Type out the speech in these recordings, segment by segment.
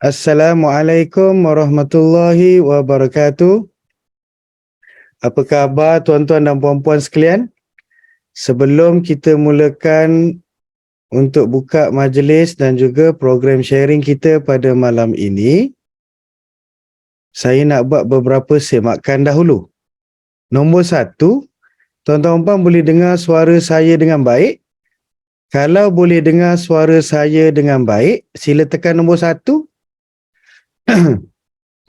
Assalamualaikum warahmatullahi wabarakatuh. Apa khabar tuan-tuan dan puan-puan sekalian? Sebelum kita mulakan untuk buka majlis dan juga program sharing kita pada malam ini, saya nak buat beberapa semakan dahulu. Nombor satu, tuan-tuan dan puan boleh dengar suara saya dengan baik? Kalau boleh dengar suara saya dengan baik, sila tekan nombor satu.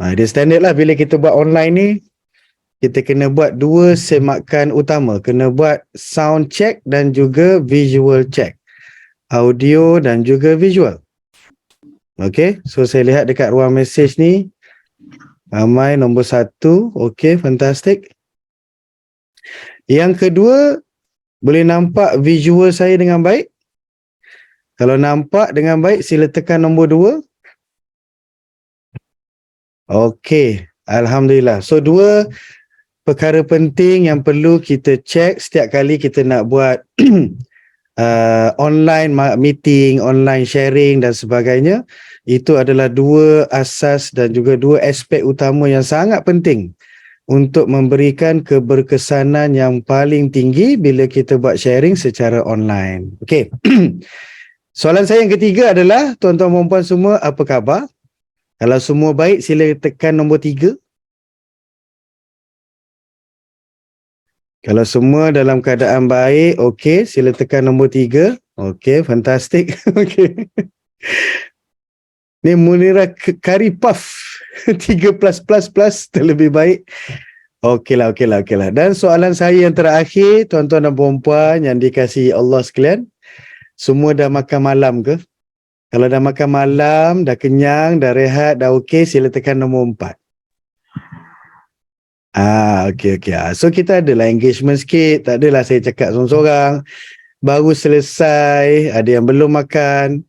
Dia standard lah bila kita buat online ni. Kita kena buat dua semakan utama. Kena buat sound check dan juga visual check. Audio dan juga visual. Okay, so saya lihat dekat ruang mesej ni. Ramai nombor satu. Okay, fantastic. Yang kedua, boleh nampak visual saya dengan baik? Kalau nampak dengan baik, sila tekan nombor 2. Okay, Alhamdulillah. So, dua perkara penting yang perlu kita check setiap kali kita nak buat online meeting, online sharing dan sebagainya. Itu adalah dua asas dan juga dua aspek utama yang sangat penting untuk memberikan keberkesanan yang paling tinggi bila kita buat sharing secara online. Okey. Soalan saya yang ketiga adalah, tuan-tuan dan puan semua, apa khabar? Kalau semua baik, sila tekan nombor 3. Kalau semua dalam keadaan baik, okey, sila tekan nombor 3. Okey, fantastic. Okey. Ni Munira Kari Puff 3+++ terlebih baik. Okeylah. Dan soalan saya yang terakhir, tuan-tuan dan puan-puan yang dikasihi Allah sekalian, semua dah makan malam ke? Kalau dah makan malam, dah kenyang, dah rehat, dah okey, sila tekan nombor 4. Okey. So kita adalah engagement sikit, tak adalah saya cakap seorang-seorang. Baru selesai, ada yang belum makan.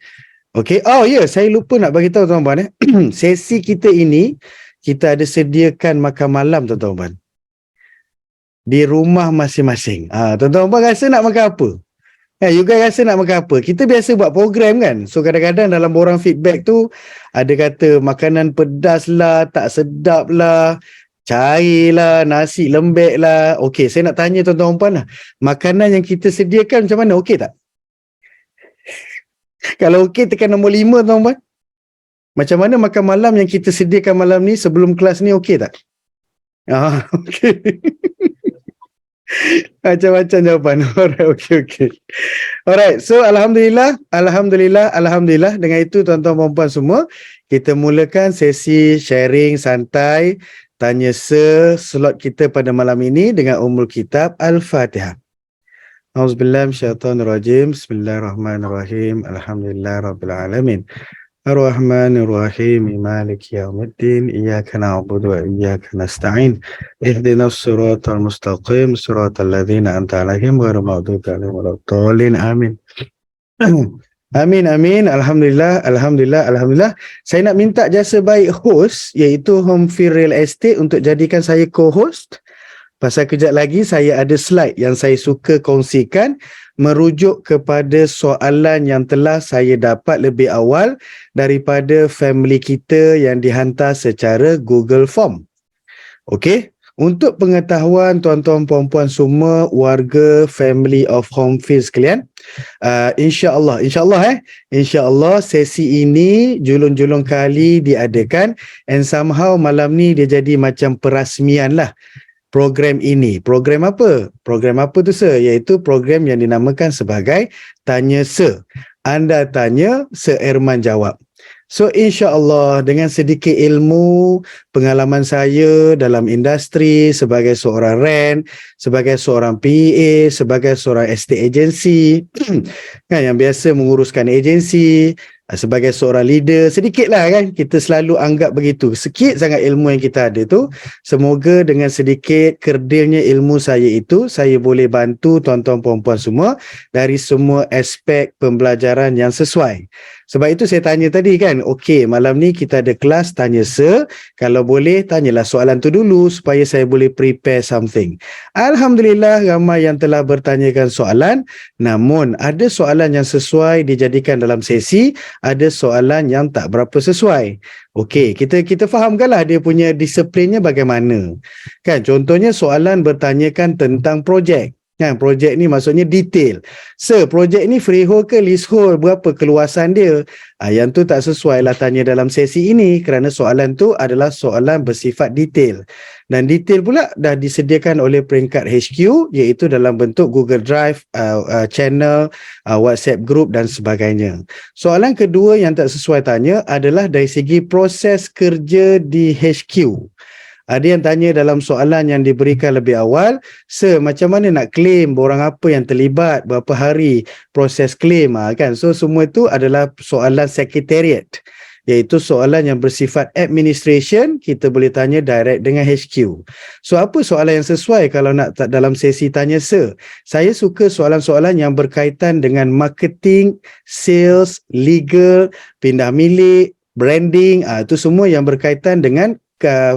Okey. Saya lupa nak bagi tahu tuan-tuan. Sesi kita ini, kita ada sediakan makan malam tuan-tuan. Di rumah masing-masing. Tuan-tuan rasa nak makan apa? You guys rasa nak makan apa? Kita biasa buat program kan? So kadang-kadang dalam borang feedback tu, ada kata makanan pedas lah, tak sedap lah, cair lah, nasi lembek lah. Okey, saya nak tanya tuan-tuan puan lah. Makanan yang kita sediakan macam mana? Okey tak? Kalau okey, tekan nombor 5 tuan-tuan puan. Macam mana makan malam yang kita sediakan malam ni sebelum kelas ni, okey tak? Okey. Macam-macam jawapan. Alright, okey. Alright, so Alhamdulillah. Dengan itu tuan-tuan puan-puan semua, kita mulakan sesi sharing santai, tanya slot kita pada malam ini dengan Ummul Kitab Al-Fatihah. Auzubillahi minasyaitonirrajim. Bismillahirrahmanirrahim. Alhamdulillahirabbil Ar-Rahmanir-Rahim, Maliki Yawmiddin, Iyyaka na'budu wa iyyaka nasta'in. Ihdinas siratal mustaqim, siratal ladzina an'amta 'alaihim ghairil maghdubi 'alaihim waladdallin. Amin. Amin. Alhamdulillah. Saya nak minta jasa baik host, iaitu Homefield Real Estate, untuk jadikan saya co-host. Pasal kejap lagi saya ada slide yang saya suka kongsikan merujuk kepada soalan yang telah saya dapat lebih awal daripada family kita yang dihantar secara Google Form. Okey, untuk pengetahuan tuan-tuan puan-puan semua, warga family of Homefield sekalian, insya-Allah sesi ini julung-julung kali diadakan, and somehow malam ni dia jadi macam perasmian lah program ini. Program apa? Program apa tu sir? Iaitu program yang dinamakan sebagai Tanya Sir. Anda tanya, Sir Erman jawab. So insya-Allah dengan sedikit ilmu, pengalaman saya dalam industri sebagai seorang rent, sebagai seorang PA, sebagai seorang estate agency kan, yang biasa menguruskan agensi, sebagai seorang leader, sedikitlah kan, kita selalu anggap begitu. Sikit sangat ilmu yang kita ada tu. Semoga dengan sedikit kerdilnya ilmu saya itu, saya boleh bantu tuan-tuan puan-puan semua dari semua aspek pembelajaran yang sesuai. Sebab itu saya tanya tadi kan, okey, malam ni kita ada kelas tanya sir, kalau boleh tanyalah soalan tu dulu supaya saya boleh prepare something. Alhamdulillah ramai yang telah bertanyakan soalan, namun ada soalan yang sesuai dijadikan dalam sesi, ada soalan yang tak berapa sesuai. Okey, kita fahamkanlah dia punya disiplinnya bagaimana. Kan contohnya soalan bertanyakan tentang projek. Kan projek ni maksudnya detail. Projek ni freehold ke leasehold, berapa keluasan dia? Yang tu tak sesuai lah tanya dalam sesi ini kerana soalan tu adalah soalan bersifat detail. Dan detail pula dah disediakan oleh peringkat HQ iaitu dalam bentuk Google Drive, channel, WhatsApp group dan sebagainya. Soalan kedua yang tak sesuai tanya adalah dari segi proses kerja di HQ. Ada yang tanya dalam soalan yang diberikan lebih awal, macam mana nak claim, borang apa yang terlibat, berapa hari proses claim, kan? So semua itu adalah soalan sekretariat, iaitu soalan yang bersifat administration, kita boleh tanya direct dengan HQ. So apa soalan yang sesuai kalau nak dalam sesi tanya saya suka soalan-soalan yang berkaitan dengan marketing, sales, legal, pindah milik, branding, itu semua yang berkaitan dengan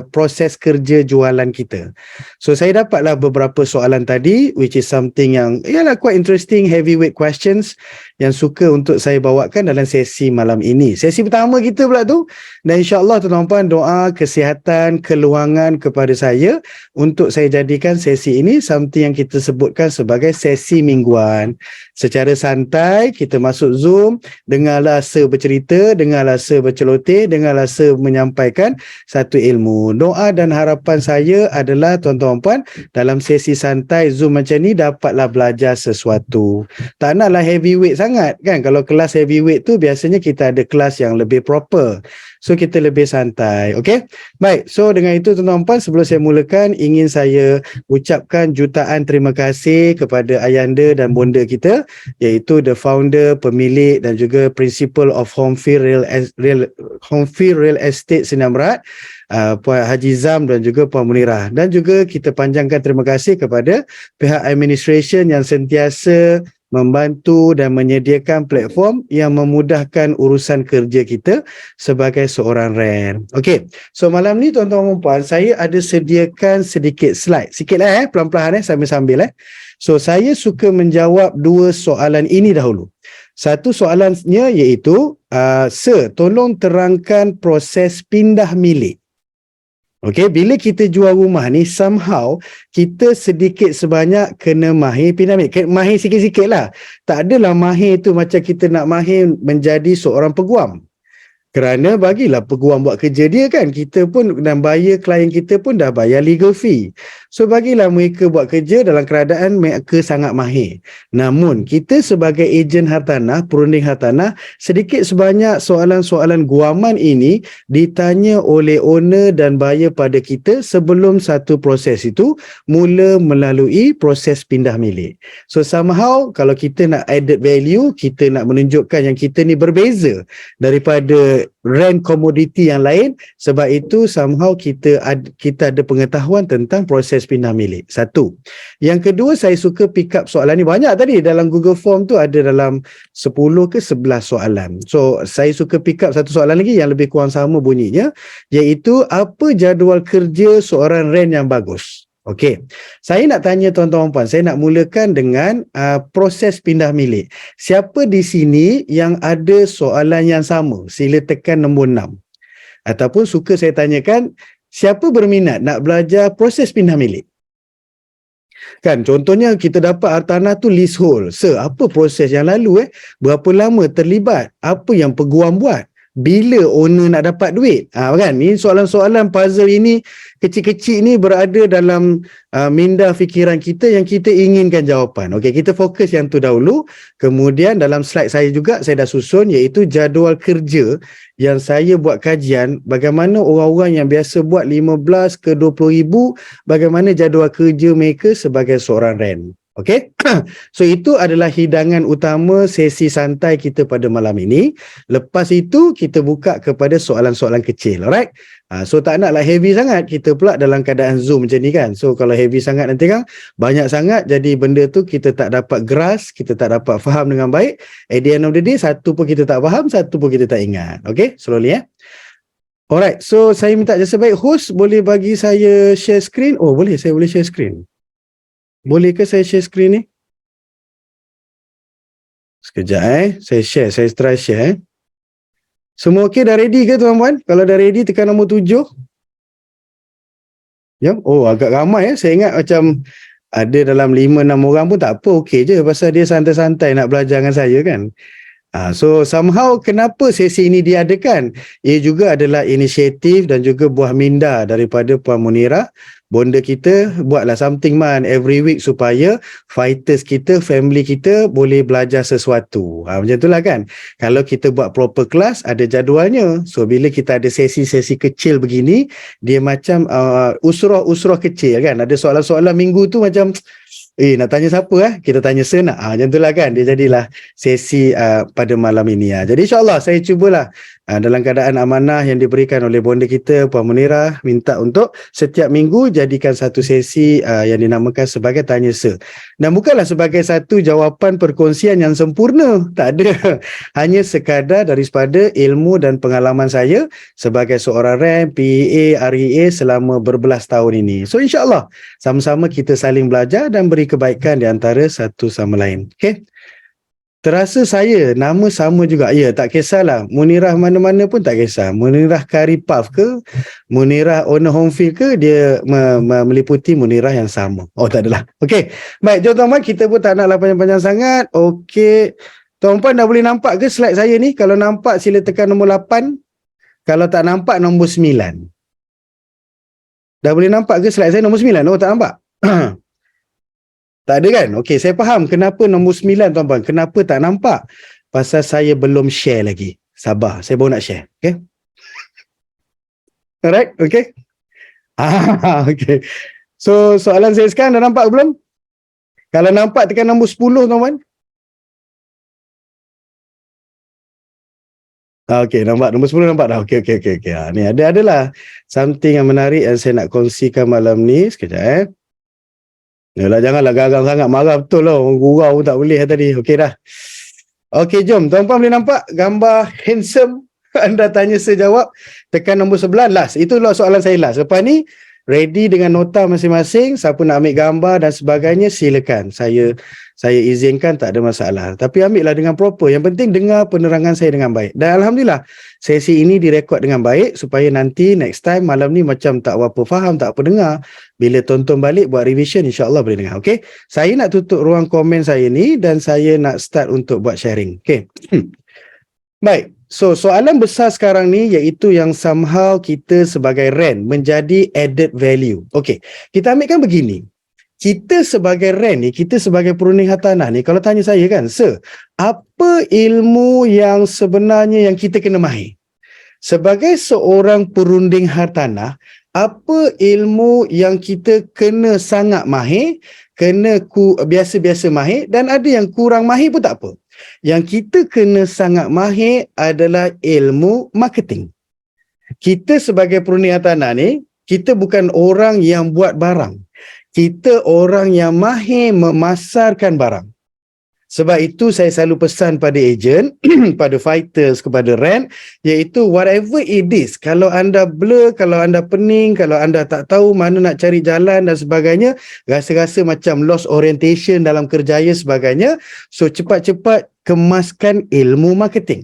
proses kerja jualan kita. So saya dapatlah beberapa soalan tadi which is something yang ialah quite interesting, heavyweight questions yang suka untuk saya bawakan dalam sesi malam ini. Sesi pertama kita pula tu, dan insya-Allah tuan-tuan doa kesihatan, keluangan kepada saya untuk saya jadikan sesi ini something yang kita sebutkan sebagai sesi mingguan. Secara santai kita masuk Zoom, dengarlah bercerita, dengarlah berceloteh, dengarlah menyampaikan satu ilmu. Doa dan harapan saya adalah tuan-tuan puan dalam sesi santai Zoom macam ni dapatlah belajar sesuatu. Tak naklah heavyweight sangat kan. Kalau kelas heavyweight tu biasanya kita ada kelas yang lebih proper. So kita lebih santai. Okey? Baik. So dengan itu tuan-tuan puan, sebelum saya mulakan ingin saya ucapkan jutaan terima kasih kepada ayanda dan bonda kita iaitu the founder, pemilik dan juga principal of Homefield Real Estate Sdn Bhd, Puan Haji Zam dan juga Puan Munirah. Dan juga kita panjangkan terima kasih kepada pihak administration yang sentiasa membantu dan menyediakan platform yang memudahkan urusan kerja kita sebagai seorang REN. Okey, so malam ni tuan-tuan dan puan, saya ada sediakan sedikit slide. Sikitlah pelan-pelan sambil-sambil. So saya suka menjawab dua soalan ini dahulu. Satu soalannya iaitu, tolong terangkan proses pindah milik. Okey, bila kita jual rumah ni somehow kita sedikit sebanyak kena mahir pindah milik. Mahir sikit-sikit lah. Tak adalah mahir tu macam kita nak mahir menjadi seorang peguam. Kerana bagilah peguam buat kerja dia kan. Kita pun dan bayar klien kita pun dah bayar legal fee. So bagilah mereka buat kerja dalam keadaan mereka sangat mahir. Namun kita sebagai ejen hartanah, perunding hartanah, sedikit sebanyak soalan-soalan guaman ini ditanya oleh owner dan buyer pada kita sebelum satu proses itu mula melalui proses pindah milik. So somehow kalau kita nak added value, kita nak menunjukkan yang kita ni berbeza daripada rent komoditi yang lain, sebab itu somehow kita ada pengetahuan tentang proses pindah milik. Satu. Yang kedua, saya suka pick up soalan ni banyak tadi dalam Google Form tu ada dalam 10 ke 11 soalan. So saya suka pick up satu soalan lagi yang lebih kurang sama bunyinya, iaitu apa jadual kerja seorang rent yang bagus. Okey, saya nak tanya tuan-tuan puan, saya nak mulakan dengan proses pindah milik. Siapa di sini yang ada soalan yang sama? Sila tekan nombor 6. Ataupun suka saya tanyakan, siapa berminat nak belajar proses pindah milik? Kan contohnya kita dapat hartanah tu leasehold. Apa proses yang lalu? Berapa lama terlibat? Apa yang peguam buat? Bila owner nak dapat duit? Kan? Ini soalan-soalan puzzle ini kecil-kecil ni berada dalam minda fikiran kita yang kita inginkan jawapan. Okey, kita fokus yang tu dahulu. Kemudian dalam slide saya juga saya dah susun iaitu jadual kerja yang saya buat kajian bagaimana orang-orang yang biasa buat 15 ke 20 ribu, bagaimana jadual kerja mereka sebagai seorang rent. Okey. So itu adalah hidangan utama sesi santai kita pada malam ini. Lepas itu kita buka kepada soalan-soalan kecil. Alright. So tak naklah heavy sangat. Kita pula dalam keadaan Zoom macam ni kan. So kalau heavy sangat nanti kan banyak sangat jadi benda tu kita tak dapat grasp, kita tak dapat faham dengan baik. At the end of the day, satu pun kita tak faham, satu pun kita tak ingat. Okey, slowly Alright. So saya minta jasa baik host boleh bagi saya share screen. Oh boleh, saya boleh share screen. Boleh ke saya share screen ni? Sekejap saya share, saya try share Semua okey, dah ready ke tuan-puan? Kalau dah ready, tekan nombor 7. Ya, oh agak ramai ya. Saya ingat macam ada dalam 5-6 orang pun tak apa, okey je pasal dia santai-santai nak belajar dengan saya kan. So somehow kenapa sesi ini diadakan? Ia juga adalah inisiatif dan juga buah minda daripada Puan Munirah. Bonda kita buatlah something man every week supaya fighters kita, family kita boleh belajar sesuatu. Macam itulah kan. Kalau kita buat proper class, ada jadualnya. So bila kita ada sesi-sesi kecil begini, dia macam usrah-usrah kecil kan. Ada soalan-soalan minggu tu macam nak tanya siapa kita tanya Sen macam itulah kan, dia jadilah sesi pada malam ini Jadi insyaAllah saya cubalah dalam keadaan amanah yang diberikan oleh bonda kita Puan Munirah, minta untuk setiap minggu jadikan satu sesi yang dinamakan sebagai tanya se, dan bukanlah sebagai satu jawapan perkongsian yang sempurna, tak ada. Hanya sekadar daripada ilmu dan pengalaman saya sebagai seorang RAM, PEA, REA selama berbelas tahun ini. So insyaAllah sama-sama kita saling belajar dan beri kebaikan di antara satu sama lain. Okey. Terasa saya nama sama juga. Ya, tak kisahlah. Munirah mana-mana pun tak kisah. Munirah Kari Puff ke, Munirah Owner Homefield ke, dia meliputi Munirah yang sama. Oh, tak adalah. Okey. Baik, jom tuan-tuan, kita pun tak naklah panjang-panjang sangat. Okey. Tuan-tuan dah boleh nampak ke slide saya ni? Kalau nampak sila tekan nombor 8. Kalau tak nampak nombor 9. Dah boleh nampak ke slide saya nombor 9? Oh, tak nampak? Tak ada kan? Okey, saya faham kenapa nombor 9 tuan-tuan. Kenapa tak nampak? Pasal saya belum share lagi. Sabar, saya baru nak share. Okey. Alright, okey. Okey. So, soalan saya sekarang dah nampak belum? Kalau nampak tekan nombor 10 tuan-tuan. Okey, nampak nombor 10 nampak dah. Okey. Ni adalah something yang menarik yang saya nak kongsikan malam ni. Sekejap Yalah, janganlah garang sangat, marah betul lah. Orang gurau pun tak boleh tadi. Okey dah. Okey, jom. Tuan-tuan boleh nampak gambar handsome? Anda tanya saya jawab. Tekan nombor 11 last. Itulah soalan saya last. Lepas ni, ready dengan nota masing-masing. Siapa nak ambil gambar dan sebagainya, silakan. Saya izinkan, tak ada masalah. Tapi ambillah dengan proper. Yang penting dengar penerangan saya dengan baik. Dan Alhamdulillah, sesi ini direkod dengan baik supaya nanti next time malam ni macam tak apa faham, tak apa dengar. Bila tonton balik buat revision, insyaAllah boleh dengar. Okay? Saya nak tutup ruang komen saya ni dan saya nak start untuk buat sharing. Okay? Baik. So, soalan besar sekarang ni iaitu yang somehow kita sebagai RAN menjadi added value. Okay. Kita ambilkan begini. Kita sebagai RAN ni, kita sebagai perunding hartanah ni, kalau tanya saya kan, Sir, apa ilmu yang sebenarnya yang kita kena mahir? Sebagai seorang perunding hartanah, apa ilmu yang kita kena sangat mahir, kena biasa-biasa mahir, dan ada yang kurang mahir pun tak apa. Yang kita kena sangat mahir adalah ilmu marketing. Kita sebagai perunding hartanah ni, kita bukan orang yang buat barang. Kita orang yang mahir memasarkan barang. Sebab itu saya selalu pesan pada ejen, pada fighters, kepada RAN, iaitu whatever it is, kalau anda blur, kalau anda pening, kalau anda tak tahu mana nak cari jalan dan sebagainya, rasa-rasa macam lost orientation dalam kerjaya sebagainya, so cepat-cepat kemaskan ilmu marketing.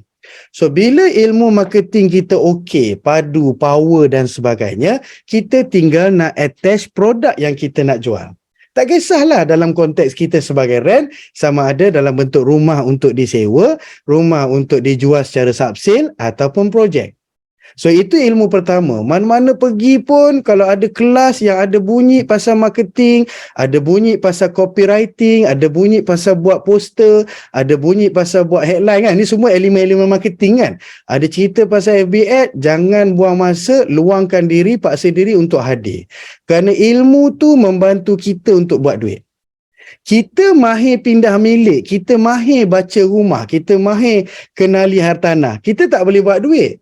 So bila ilmu marketing kita okey, padu, power dan sebagainya, kita tinggal nak attach produk yang kita nak jual. Tak kisahlah dalam konteks kita sebagai RAN, sama ada dalam bentuk rumah untuk disewa, rumah untuk dijual secara subsale ataupun projek. So itu ilmu pertama. Mana-mana pergi pun kalau ada kelas yang ada bunyi pasal marketing, ada bunyi pasal copywriting, ada bunyi pasal buat poster, ada bunyi pasal buat headline kan. Ini semua elemen-elemen marketing kan. Ada cerita pasal FB ad, jangan buang masa, luangkan diri, paksa diri untuk hadir. Kerana ilmu tu membantu kita untuk buat duit. Kita mahir pindah milik, kita mahir baca rumah, kita mahir kenali hartanah. Kita tak boleh buat duit.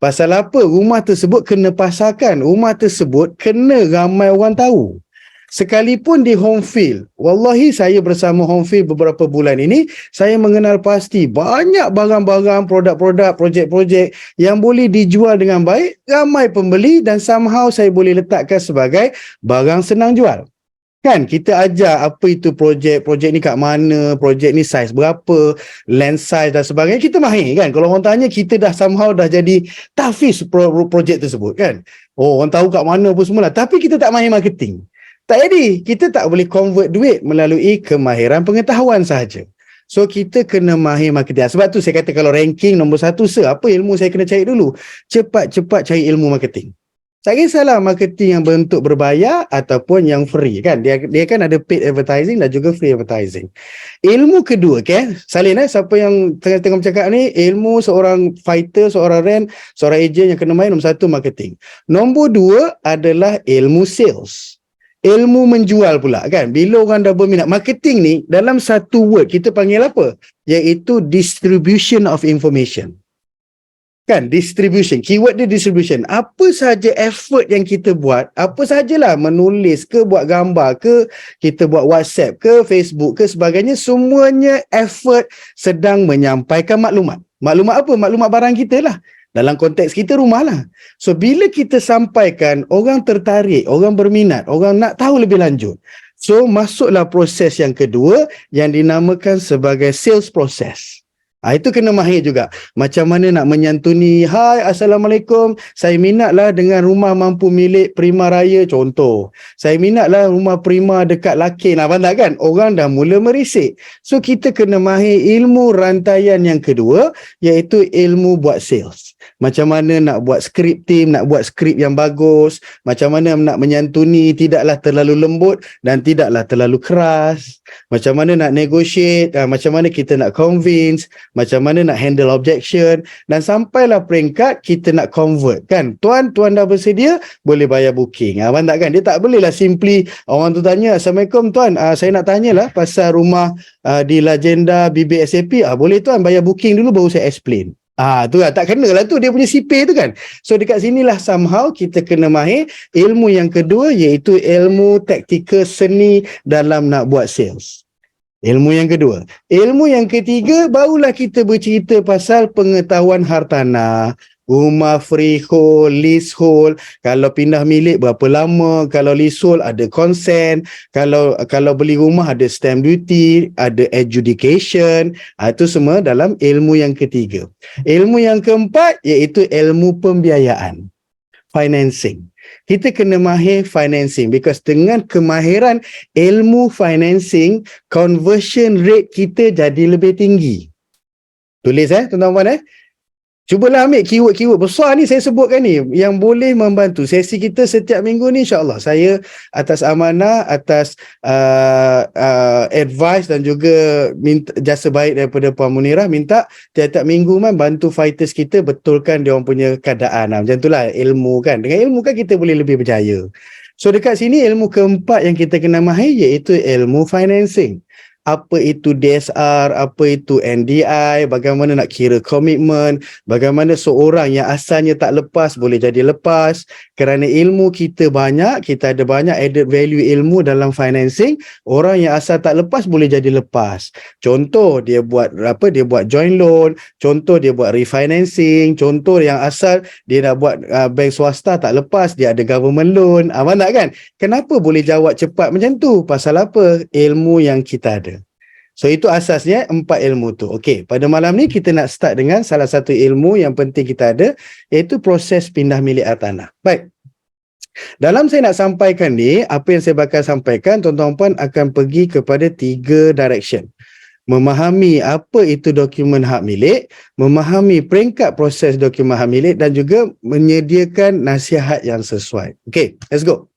Pasal apa? Rumah tersebut kena pasarkan. Rumah tersebut kena ramai orang tahu. Sekalipun di Homefield, wallahi saya bersama Homefield beberapa bulan ini, saya mengenal pasti banyak barang-barang, produk-produk, projek-projek yang boleh dijual dengan baik, ramai pembeli dan somehow saya boleh letakkan sebagai barang senang jual. Kan kita ajar apa itu projek ni kat mana, projek ni saiz berapa, land size dan sebagainya, kita mahir kan. Kalau orang tanya, kita dah somehow dah jadi tahfiz projek tersebut kan. Oh, orang tahu kat mana pun semua lah, tapi kita tak mahir marketing. Tak jadi, kita tak boleh convert duit melalui kemahiran pengetahuan sahaja. So kita kena mahir marketing. Sebab tu saya kata kalau ranking nombor 1, apa ilmu saya kena cari dulu? Cepat-cepat cari ilmu marketing. Tak kisahlah marketing yang bentuk berbayar ataupun yang free kan. Dia kan ada paid advertising dan juga free advertising. Ilmu kedua, Salin siapa yang tengah bercakap ni, ilmu seorang fighter, seorang rent, seorang agent yang kena main, nombor 1 marketing. Nombor 2 adalah ilmu sales. Ilmu menjual pula kan. Bila orang dah berminat, marketing ni dalam satu word kita panggil apa? Iaitu distribution of information. Kan, distribution, keyword dia distribution. Apa sahaja effort yang kita buat, apa sahajalah, menulis ke, buat gambar ke, kita buat WhatsApp ke, Facebook ke, sebagainya, semuanya effort sedang menyampaikan maklumat. Maklumat apa? Maklumat barang kita lah. Dalam konteks kita, rumah lah. So bila kita sampaikan, orang tertarik, orang berminat, orang nak tahu lebih lanjut. So masuklah proses yang kedua yang dinamakan sebagai sales process. Itu kena mahir juga. Macam mana nak menyantuni, "Hai, Assalamualaikum, saya minatlah dengan rumah mampu milik Prima Raya," contoh. "Saya minatlah rumah Prima dekat Lakin." Pandai kan? Orang dah mula merisik. So kita kena mahir ilmu rantaian yang kedua, iaitu ilmu buat sales. Macam mana nak buat skrip team, nak buat skrip yang bagus, macam mana nak menyantuni, tidaklah terlalu lembut dan tidaklah terlalu keras. Macam mana nak negotiate, macam mana kita nak convince, macam mana nak handle objection, dan sampailah peringkat kita nak convert kan. Tuan dah bersedia, boleh bayar booking. Faham tak kan? Dia tak bolehlah simply orang tu tanya, "Assalamualaikum tuan, saya nak tanyalah pasal rumah di Legenda BBSAP." Boleh tuan, bayar booking dulu baru saya explain. Tu lah, tak kenalah tu dia punya CP tu kan. So dekat sinilah somehow kita kena mahir ilmu yang kedua, iaitu ilmu taktikal seni dalam nak buat sales. Ilmu yang kedua. Ilmu yang ketiga, barulah kita bercerita pasal pengetahuan hartanah, rumah freehold, leasehold, kalau pindah milik berapa lama, kalau leasehold ada consent, kalau beli rumah ada stamp duty, ada adjudication. Itu semua dalam ilmu yang ketiga. Ilmu yang keempat iaitu ilmu pembiayaan, financing. Kita kena mahir financing, because dengan kemahiran ilmu financing, conversion rate kita jadi lebih tinggi. Tulis tuan-tuan. Cubalah ambil keyword-keyword besar ni saya sebutkan ni yang boleh membantu. Sesi kita setiap minggu ni, insya-Allah saya atas amanah, atas advice dan juga minta jasa baik daripada Puan Munirah, minta tiap-tiap minggu bantu fighters kita betulkan dia orang punya keadaan. Macam itulah ilmu kan. Dengan ilmu kan kita boleh lebih berjaya. So dekat sini ilmu keempat yang kita kena mahir iaitu ilmu financing. Apa itu DSR, apa itu NDI, bagaimana nak kira komitmen, bagaimana seorang yang asalnya tak lepas boleh jadi lepas. Kerana ilmu kita banyak, kita ada banyak added value ilmu dalam financing, orang yang asal tak lepas boleh jadi lepas. Contoh dia buat joint loan, contoh dia buat refinancing, contoh yang asal dia nak buat bank swasta tak lepas, dia ada government loan. Abang tak kan? Kenapa boleh jawab cepat macam tu? Pasal apa? Ilmu yang kita ada. So itu asasnya 4 ilmu tu. Okey, pada malam ni kita nak start dengan salah satu ilmu yang penting kita ada, iaitu proses pindah milik hartanah. Baik. Dalam saya nak sampaikan ni, apa yang saya bakal sampaikan, tuan-tuan puan akan pergi kepada 3 direction. Memahami apa itu dokumen hak milik, memahami peringkat proses dokumen hak milik, dan juga menyediakan nasihat yang sesuai. Okey, let's go.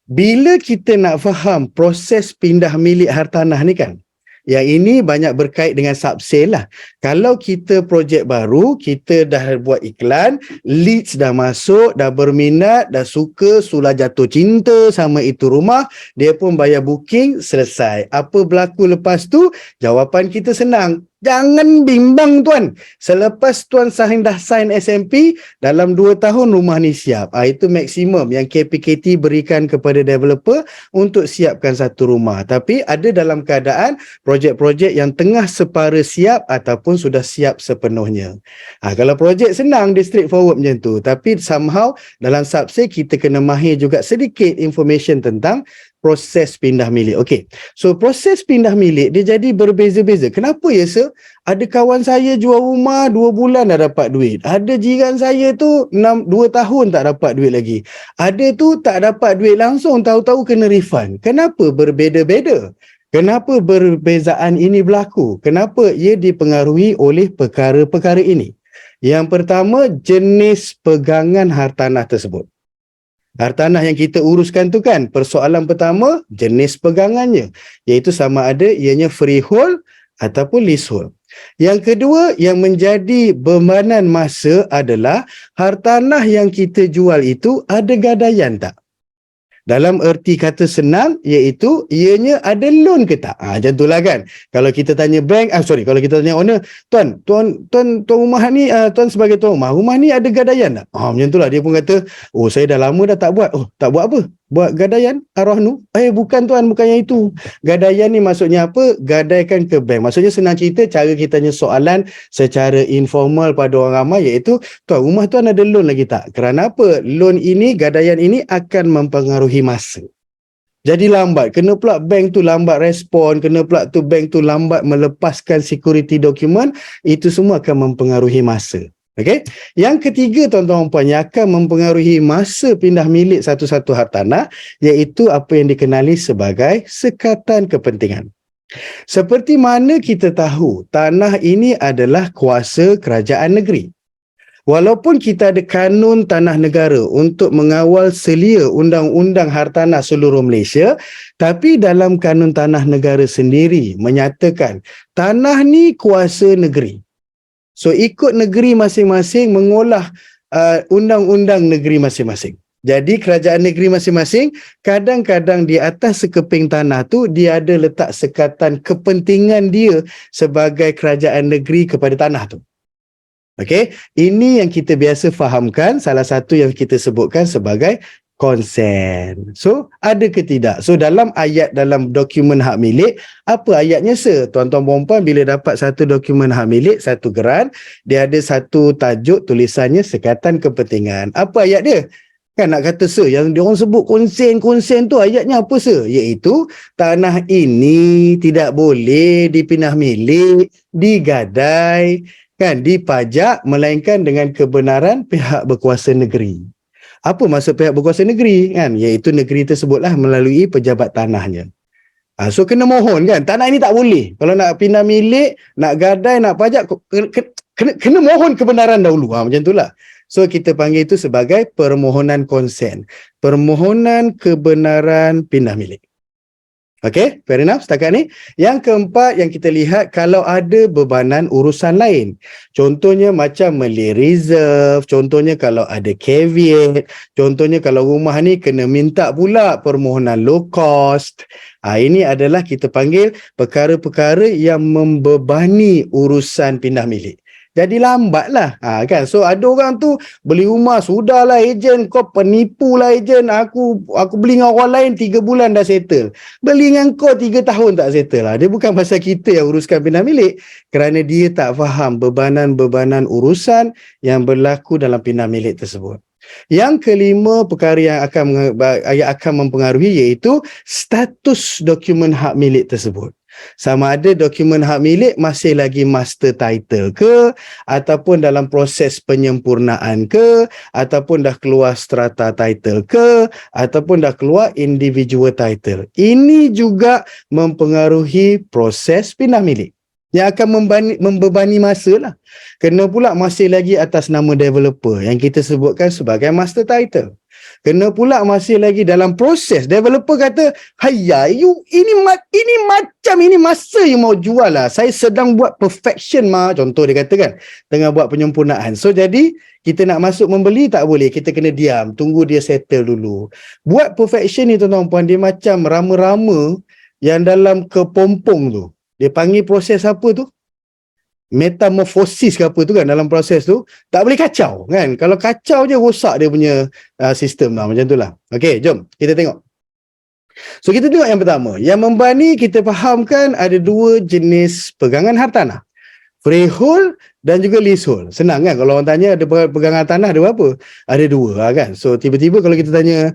Bila kita nak faham proses pindah milik hartanah ni kan, yang ini banyak berkait dengan sub-sale lah. Kalau kita projek baru, kita dah buat iklan, leads dah masuk, dah berminat, dah suka, sulah jatuh cinta sama itu rumah, dia pun bayar booking, selesai. Apa berlaku lepas tu? Jawapan kita senang. Jangan bimbang tuan. Selepas tuan dah sign SMP, dalam 2 tahun rumah ni siap. Itu maksimum yang KPKT berikan kepada developer untuk siapkan satu rumah. Tapi ada dalam keadaan projek-projek yang tengah separa siap ataupun sudah siap sepenuhnya. Kalau projek senang, dia straightforward macam tu. Tapi somehow dalam subsale kita kena mahir juga sedikit information tentang proses pindah milik. Okey. So proses pindah milik dia jadi berbeza-beza. Kenapa ya sir? Ada kawan saya jual rumah 2 bulan dah dapat duit. Ada jiran saya tu 2 tahun tak dapat duit lagi. Ada tu tak dapat duit langsung, tahu-tahu kena refund. Kenapa berbeza-beza? Kenapa perbezaan ini berlaku? Kenapa ia dipengaruhi oleh perkara-perkara ini? Yang pertama, jenis pegangan hartanah tersebut. Hartanah yang kita uruskan tu kan, persoalan pertama, jenis pegangannya. Iaitu sama ada ianya freehold ataupun leasehold. Yang kedua, yang menjadi bebanan masa adalah hartanah yang kita jual itu ada gadaian tak? Dalam erti kata senang, iaitu ianya ada loan ke tak? Macam itulah kan. Kalau kita tanya bank, kalau kita tanya owner, tuan rumah ni, tuan sebagai tuan rumah ni ada gadaian tak? Macam itulah. Dia pun kata, oh saya dah lama dah tak buat. Oh, tak buat apa? Buat gadaian arwah nu? Bukan tuan, bukan yang itu. Gadaian ni maksudnya apa? Gadaikan ke bank. Maksudnya senang cerita, cara kita tanya soalan secara informal pada orang ramai, iaitu, tuan rumah tuan ada loan lagi tak? Kerana apa? Loan ini, gadaian ini akan mempengaruhi masa. Jadi lambat. Kena pula bank tu lambat respon, kena pula tu bank tu lambat melepaskan security document, itu semua akan mempengaruhi masa. Okey. Yang ketiga tuan-tuan dan puan yang akan mempengaruhi masa pindah milik satu-satu hartanah, iaitu apa yang dikenali sebagai sekatan kepentingan. Seperti mana kita tahu, tanah ini adalah kuasa kerajaan negeri. Walaupun kita ada kanun tanah negara untuk mengawal selia undang-undang hartanah seluruh Malaysia, tapi dalam kanun tanah negara sendiri menyatakan tanah ni kuasa negeri. So ikut negeri masing-masing mengolah undang-undang negeri masing-masing. Jadi kerajaan negeri masing-masing kadang-kadang di atas sekeping tanah tu dia ada letak sekatan kepentingan dia sebagai kerajaan negeri kepada tanah tu. Okey, ini yang kita biasa fahamkan, salah satu yang kita sebutkan sebagai konsen. So, ada ke tidak? So, dalam ayat dalam dokumen hak milik, apa ayatnya sir? Tuan-tuan perempuan bila dapat satu dokumen hak milik, satu geran, dia ada satu tajuk tulisannya sekatan kepentingan. Apa ayat dia? Kan nak kata sir, yang diorang sebut konsen tu ayatnya apa sir? Iaitu, tanah ini tidak boleh dipindah milik, digadai, kan, dipajak, melainkan dengan kebenaran pihak berkuasa negeri. Apa maksud pihak berkuasa negeri kan? Iaitu negeri tersebutlah melalui pejabat tanahnya. So kena mohon kan? Tanah ini tak boleh. Kalau nak pindah milik, nak gadai, nak pajak, kena mohon kebenaran dahulu. Macam itulah. So kita panggil itu sebagai permohonan konsen. Permohonan kebenaran pindah milik. Okey, fair enough setakat ni. Yang keempat yang kita lihat, kalau ada bebanan urusan lain. Contohnya macam meli reserve, contohnya kalau ada caveat, contohnya kalau rumah ni kena minta pula permohonan low cost. Ini adalah kita panggil perkara-perkara yang membebani urusan pindah milik. Jadi lambatlah. Kan? So ada orang tu beli rumah, sudahlah ejen, kau penipu lah ejen, aku beli dengan orang lain 3 bulan dah settle. Beli dengan kau 3 tahun tak settle lah. Dia bukan pasal kita yang uruskan pindah milik, kerana dia tak faham bebanan-bebanan urusan yang berlaku dalam pindah milik tersebut. Yang kelima perkara yang akan mempengaruhi iaitu status dokumen hak milik tersebut. Sama ada dokumen hak milik masih lagi master title ke, ataupun dalam proses penyempurnaan ke, ataupun dah keluar strata title ke, ataupun dah keluar individual title. Ini juga mempengaruhi proses pindah milik yang akan membebani masa lah. Kena pula masih lagi atas nama developer yang kita sebutkan sebagai master title. Kena pula masih lagi dalam proses. Developer kata, "Hayya, ini masa you mau jual lah. Saya sedang buat perfection mah." Contoh dia kata kan, tengah buat penyempurnaan. So jadi, kita nak masuk membeli tak boleh. Kita kena diam, tunggu dia settle dulu. Buat perfection ni tuan-tuan puan, dia macam rama-rama yang dalam kepompong tu. Dia panggil proses apa tu? Metamorfosis ke apa tu kan, dalam proses tu tak boleh kacau kan. Kalau kacau je rosak dia punya sistem lah. Macam tu lah. Okey, jom kita tengok. So kita tengok yang pertama, yang membani kita fahamkan ada 2 jenis pegangan hartanah. Freehold dan juga leasehold. Senang kan kalau orang tanya ada pegangan tanah ada berapa? Ada dua kan. So tiba-tiba kalau kita tanya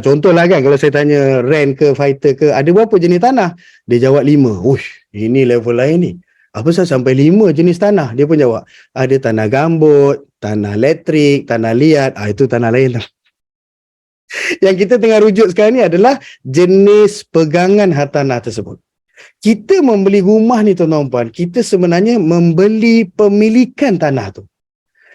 contohlah kan, kalau saya tanya rent ke fighter ke ada berapa jenis tanah? Dia jawab 5. Uish, ini level lain ni. Apa sampai 5 jenis tanah? Dia pun jawab, ada tanah gambut, tanah elektrik, tanah liat. Itu tanah lain lah. Yang kita tengah rujuk sekarang ni adalah jenis pegangan hartanah tersebut. Kita membeli rumah ni tuan-tuan puan, kita sebenarnya membeli pemilikan tanah tu.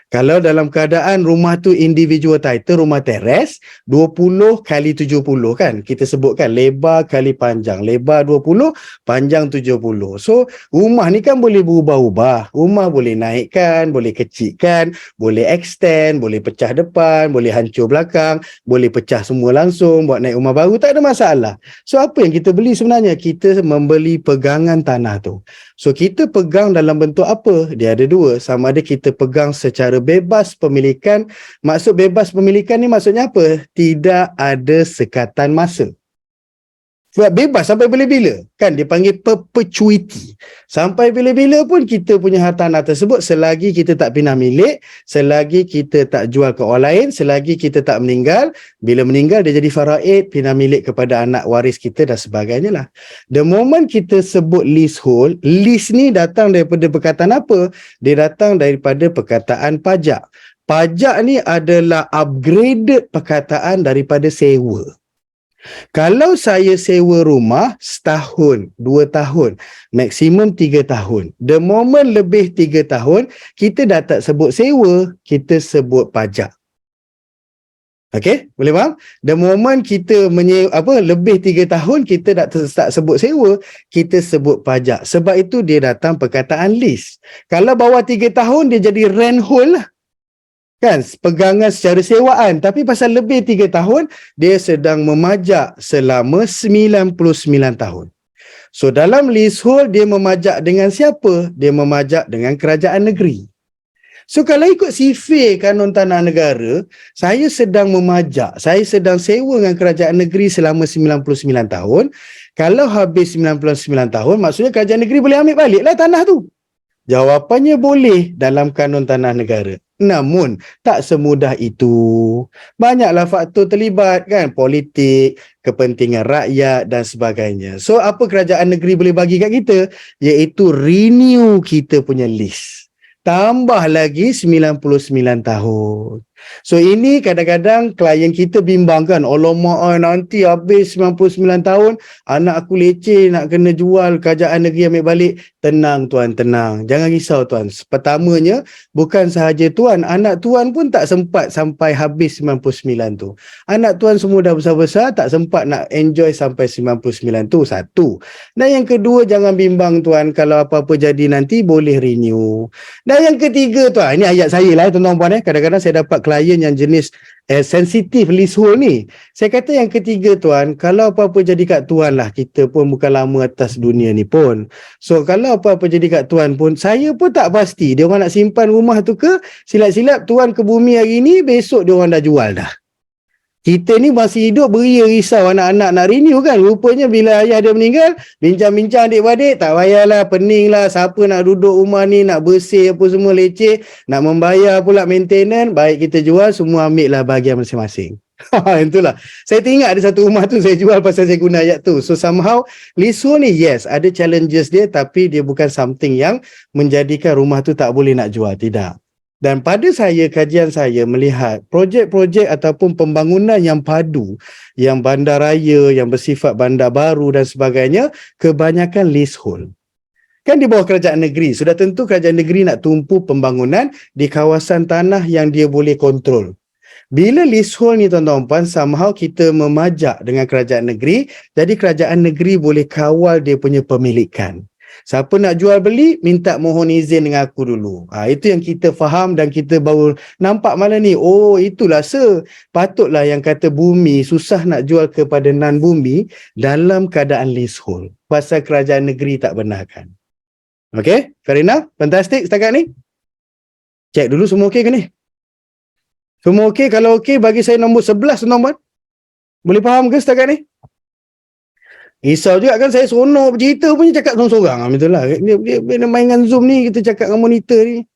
Kalau dalam keadaan rumah tu individual title, rumah teres, 20 kali 70 kan. Kita sebutkan lebar kali panjang. Lebar 20, panjang 70. So, rumah ni kan boleh berubah-ubah. Rumah boleh naikkan, boleh kecilkan, boleh extend, boleh pecah depan, boleh hancur belakang, boleh pecah semua langsung, buat naik rumah baru, tak ada masalah. So, apa yang kita beli sebenarnya? Kita membeli pegangan tanah tu. So, kita pegang dalam bentuk apa? Dia ada dua. Sama ada kita pegang secara bebas pemilikan. Maksud bebas pemilikan ni maksudnya apa? Tidak ada sekatan masa. Sebab bebas sampai bila-bila. Kan dia panggil perpetuity. Sampai bila-bila pun kita punya hartanah tersebut selagi kita tak pindah milik, selagi kita tak jual ke orang lain, selagi kita tak meninggal. Bila meninggal dia jadi faraid, pindah milik kepada anak waris kita dan sebagainya lah. The moment kita sebut leasehold, lease ni datang daripada perkataan apa? Dia datang daripada perkataan pajak. Pajak ni adalah upgraded perkataan daripada sewa. Kalau saya sewa rumah setahun, 2 tahun, maksimum 3 tahun. The moment lebih 3 tahun, kita dah tak sebut sewa, kita sebut pajak. Okey, boleh faham? The moment kita lebih 3 tahun, kita tak sebut sewa, kita sebut pajak. Sebab itu dia datang perkataan lease. Kalau bawah 3 tahun, dia jadi rent hold lah. Kan, pegangan secara sewaan. Tapi pasal lebih 3 tahun, dia sedang memajak selama 99 tahun. So, dalam leasehold, dia memajak dengan siapa? Dia memajak dengan kerajaan negeri. So, kalau ikut sifir kanun tanah negara, saya sedang memajak, saya sedang sewa dengan kerajaan negeri selama 99 tahun. Kalau habis 99 tahun, maksudnya kerajaan negeri boleh ambil baliklah tanah tu. Jawapannya boleh dalam kanun tanah negara. Namun, tak semudah itu. Banyaklah faktor terlibat kan. Politik, kepentingan rakyat dan sebagainya. So, apa kerajaan negeri boleh bagi kat kita? Iaitu renew kita punya list. Tambah lagi 99 tahun. So, ini kadang-kadang klien kita bimbang kan. Alamak, nanti habis 99 tahun, anak aku leceh nak kena jual, kerajaan negeri ambil balik. Tenang tuan, tenang. Jangan risau tuan. Pertamanya, bukan sahaja tuan, anak tuan pun tak sempat sampai habis 99 tu. Anak tuan semua dah besar-besar, tak sempat nak enjoy sampai 99 tu. Satu. Dan yang kedua, jangan bimbang tuan, kalau apa-apa jadi nanti boleh renew. Dan yang ketiga tuan, ini ayat saya lah tuan-tuan puan. Kadang-kadang saya dapat klien yang jenis sensitif leasehold ni. Saya kata yang ketiga tuan, kalau apa-apa jadi kat tuan lah, kita pun bukan lama atas dunia ni pun. So kalau apa-apa jadi kat tuan pun, saya pun tak pasti dia orang nak simpan rumah tu ke, silap-silap tuan ke bumi hari ni, besok dia orang dah jual dah. Kita ni masih hidup beria risau anak-anak nak renew kan. Rupanya bila ayah dia meninggal, bincang-bincang adik-beradik, tak payahlah, pening lah, siapa nak duduk rumah ni, nak bersih apa semua leceh, nak membayar pula maintenance, baik kita jual, semua ambil lah bahagian masing-masing. Itulah. Saya teringat ada satu rumah tu saya jual pasal saya guna ayat tu. So somehow, leasehold ni yes, ada challenges dia, tapi dia bukan something yang menjadikan rumah tu tak boleh nak jual. Tidak. Dan pada saya, kajian saya melihat projek-projek ataupun pembangunan yang padu, yang bandaraya, yang bersifat bandar baru dan sebagainya, kebanyakan leasehold. Kan di bawah kerajaan negeri, sudah tentu kerajaan negeri nak tumpu pembangunan di kawasan tanah yang dia boleh kontrol. Bila leasehold ni tuan-tuan puan, somehow kita memajak dengan kerajaan negeri, jadi kerajaan negeri boleh kawal dia punya pemilikan. Siapa nak jual beli, minta mohon izin dengan aku dulu. Itu yang kita faham dan kita baru nampak malam ni. Oh, itulah patutlah yang kata bumi susah nak jual kepada non-bumi dalam keadaan leasehold. Pasal kerajaan negeri tak benarkan. Okay, fair enough? Fantastic setakat ni? Cek dulu semua okey ke ni? Semua okey? Kalau okey, bagi saya nombor 11 tuan-tuan. Boleh faham ke setakat ni? Risau juga kan, saya seronok bercerita punya cakap seorang-seorang. Betul lah. Dia main dengan Zoom ni, kita cakap dengan monitor ni.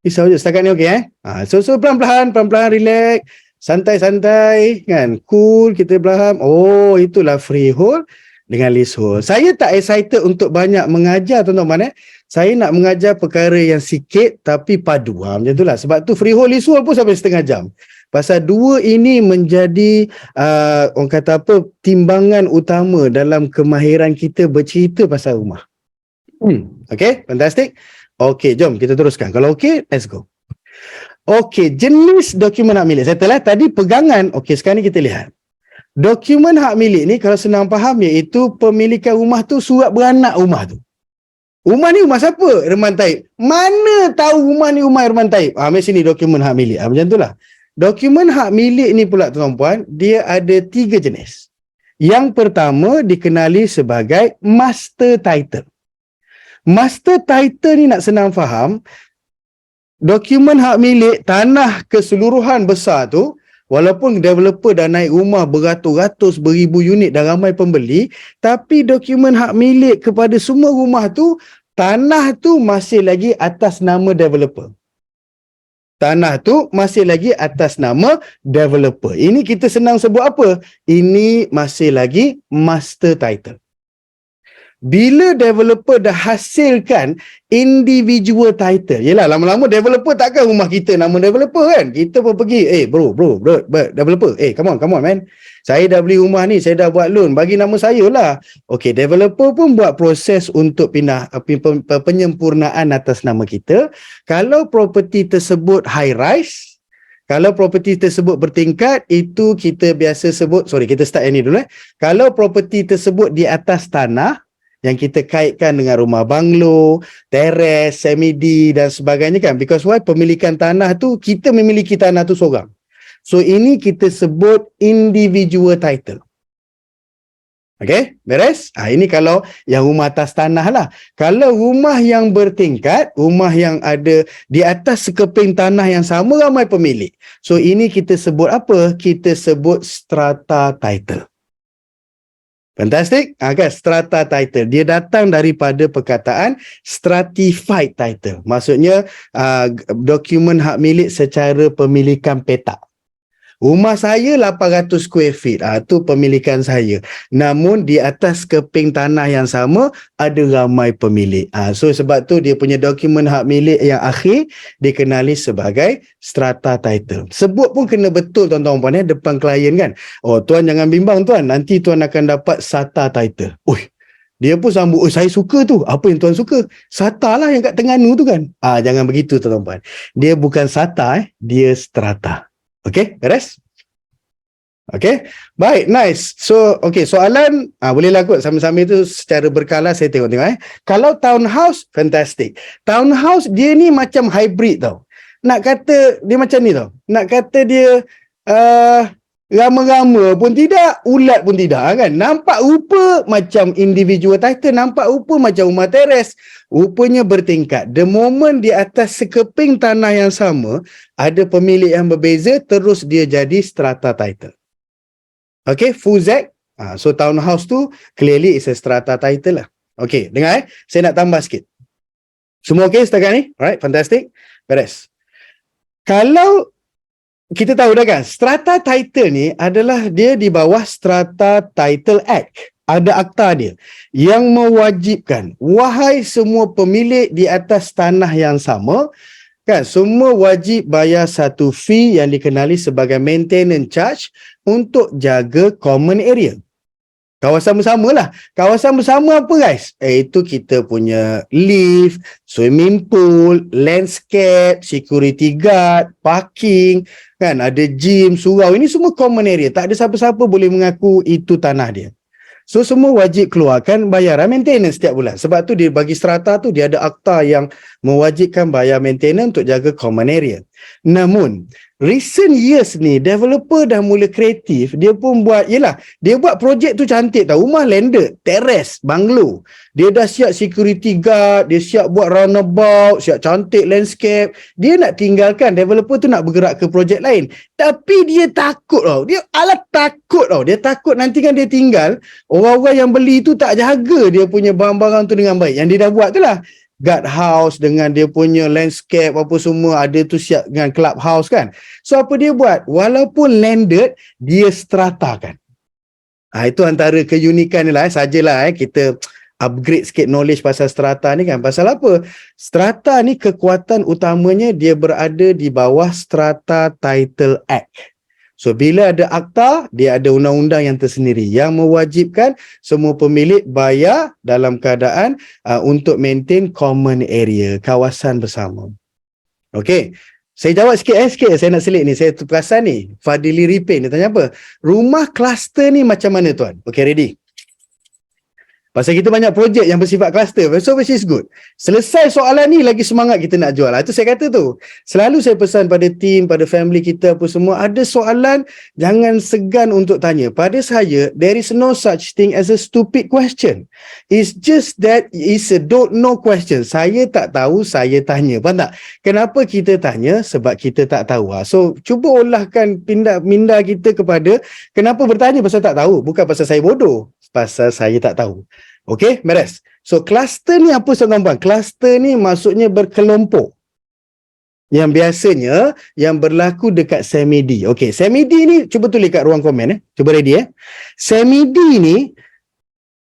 Risau je. Setakat ni okey So pelan-pelan, relax. Santai-santai kan. Cool, kita beraham. Oh, itulah freehold dengan leasehold. Saya tak excited untuk banyak mengajar tuan-tuan. Saya nak mengajar perkara yang sikit tapi padu. Macam itulah. Sebab tu freehold, leasehold pun sampai setengah jam. Pasal dua ini menjadi orang kata apa, timbangan utama dalam kemahiran kita bercerita pasal rumah. Okay, fantastic. Okay, jom kita teruskan. Kalau okay, let's go. Okay, jenis dokumen hak milik. Saya telah tadi pegangan. Okay, sekarang ni kita lihat. Dokumen hak milik ni kalau senang faham, iaitu pemilikan rumah tu, surat beranak rumah tu. Rumah ni rumah siapa? Irman Taib. Mana tahu rumah ni rumah Irman Taib? Ambil sini dokumen hak milik. Macam tu lah. Dokumen hak milik ni pula tuan-puan, dia ada 3 jenis. Yang pertama dikenali sebagai master title. Master title ni nak senang faham, dokumen hak milik tanah keseluruhan besar tu, walaupun developer dah naik rumah beratus-ratus, beribu unit dan ramai pembeli, tapi dokumen hak milik kepada semua rumah tu, tanah tu masih lagi atas nama developer. Tanah tu masih lagi atas nama developer. Ini kita senang sebut apa? Ini masih lagi master title. Bila developer dah hasilkan individual title, yelah lama-lama developer takkan rumah kita nama developer kan, kita pun pergi, bro, developer, come on man, saya dah beli rumah ni, saya dah buat loan, bagi nama saya lah. Okay, developer pun buat proses untuk pindah penyempurnaan atas nama kita. Kalau property tersebut high rise, kalau property tersebut bertingkat, itu kita biasa sebut, kita start yang ni dulu. Kalau property tersebut di atas tanah, yang kita kaitkan dengan rumah banglo, teres, semi-D dan sebagainya kan. Because why? Pemilikan tanah tu, kita memiliki tanah tu seorang. So ini kita sebut individual title. Okay, beres? Ini kalau yang rumah atas tanah lah. Kalau rumah yang bertingkat, rumah yang ada di atas sekeping tanah yang sama ramai pemilik. So ini kita sebut apa? Kita sebut strata title. Fantastic. Kan? Strata title. Dia datang daripada perkataan stratified title. Maksudnya dokumen hak milik secara pemilikan petak. Rumah saya 800 square feet. Tu pemilikan saya. Namun di atas keping tanah yang sama ada ramai pemilik. So sebab tu dia punya dokumen hak milik yang akhir dikenali sebagai strata title. Sebut pun kena betul tuan-tuan puan depan klien kan. Oh tuan jangan bimbang tuan, nanti tuan akan dapat SATA title. Dia pun sambut, saya suka tu. Apa yang tuan suka? SATA lah yang kat Terengganu tu kan. Jangan begitu tuan-tuan puan. Dia bukan SATA, dia strata. Okay, beres? Okay, baik, nice. So, okay, soalan, bolehlah kot sama-sama itu secara berkala saya tengok-tengok. Kalau townhouse, fantastic. Townhouse, dia ni macam hybrid tau. Nak kata, dia macam ni tau. Nak kata dia rama-rama pun tidak, ulat pun tidak kan. Nampak rupa macam individual title, nampak rupa macam rumah teres. Rupanya bertingkat. The moment di atas sekeping tanah yang sama, ada pemilik yang berbeza, terus dia jadi strata title. Okay, full Z. So townhouse tu clearly is a strata title lah. Okay, dengar saya nak tambah sikit. Semua okay setakat ni? Alright, fantastic. Beres. Kalau kita tahu dah kan, strata title ni adalah dia di bawah Strata Title Act. Ada akta dia yang mewajibkan wahai semua pemilik di atas tanah yang sama kan, semua wajib bayar satu fee yang dikenali sebagai maintenance charge untuk jaga common area. Kawasan bersama lah. Kawasan bersama apa guys? Itu kita punya lift, swimming pool, landscape, security guard, parking, kan, ada gym, surau. Ini semua common area. Tak ada siapa-siapa boleh mengaku itu tanah dia. So semua wajib keluarkan bayaran maintenance setiap bulan. Sebab tu dia bagi strata tu dia ada akta yang mewajibkan bayar maintenance untuk jaga common area. Namun recent years ni developer dah mula kreatif, dia pun buat, yelah, dia buat projek tu cantik tau, rumah landed, terrace, banglo, dia dah siap security guard, dia siap buat roundabout, siap cantik landscape, dia nak tinggalkan, developer tu nak bergerak ke projek lain, tapi dia takut tau, dia takut tau, dia takut nanti kan dia tinggal, orang-orang yang beli tu tak jaga dia punya barang-barang tu dengan baik, yang dia dah buat tu lah, guard house dengan dia punya landscape apa semua ada tu siap dengan clubhouse kan. So apa dia buat? Walaupun landed, dia stratakan. Itu antara keunikan ni lah. Sajalah kita upgrade sikit knowledge pasal strata ni kan. Pasal apa? Strata ni kekuatan utamanya dia berada di bawah Strata Title Act. So bila ada akta, dia ada undang-undang yang tersendiri yang mewajibkan semua pemilik bayar dalam keadaan untuk maintain common area, kawasan bersama. Okey. Saya jawab sikit saya nak selit ni. Saya perasan ni, Fadili Ripin dia tanya apa? Rumah kluster ni macam mana tuan? Okey, ready? Pasal kita banyak projek yang bersifat kluster, so which is good. Selesai soalan ni lagi semangat kita nak jual. Itu saya kata tu. Selalu saya pesan pada team, pada family kita apa semua, ada soalan jangan segan untuk tanya. Pada saya, there is no such thing as a stupid question. It's just that it's a don't know question. Saya tak tahu, saya tanya. Faham tak? Kenapa kita tanya? Sebab kita tak tahu. So, cuba olahkan minda kita kepada kenapa bertanya pasal tak tahu. Bukan pasal saya bodoh. Pasal saya tak tahu. Okey, beres. So, kluster ni apa tuan-tuan? Kluster ni maksudnya berkelompok. Yang biasanya, yang berlaku dekat semi-D. Okey, semi-D ni, cuba tulis kat ruang komen. Cuba ready. Semi-D ni,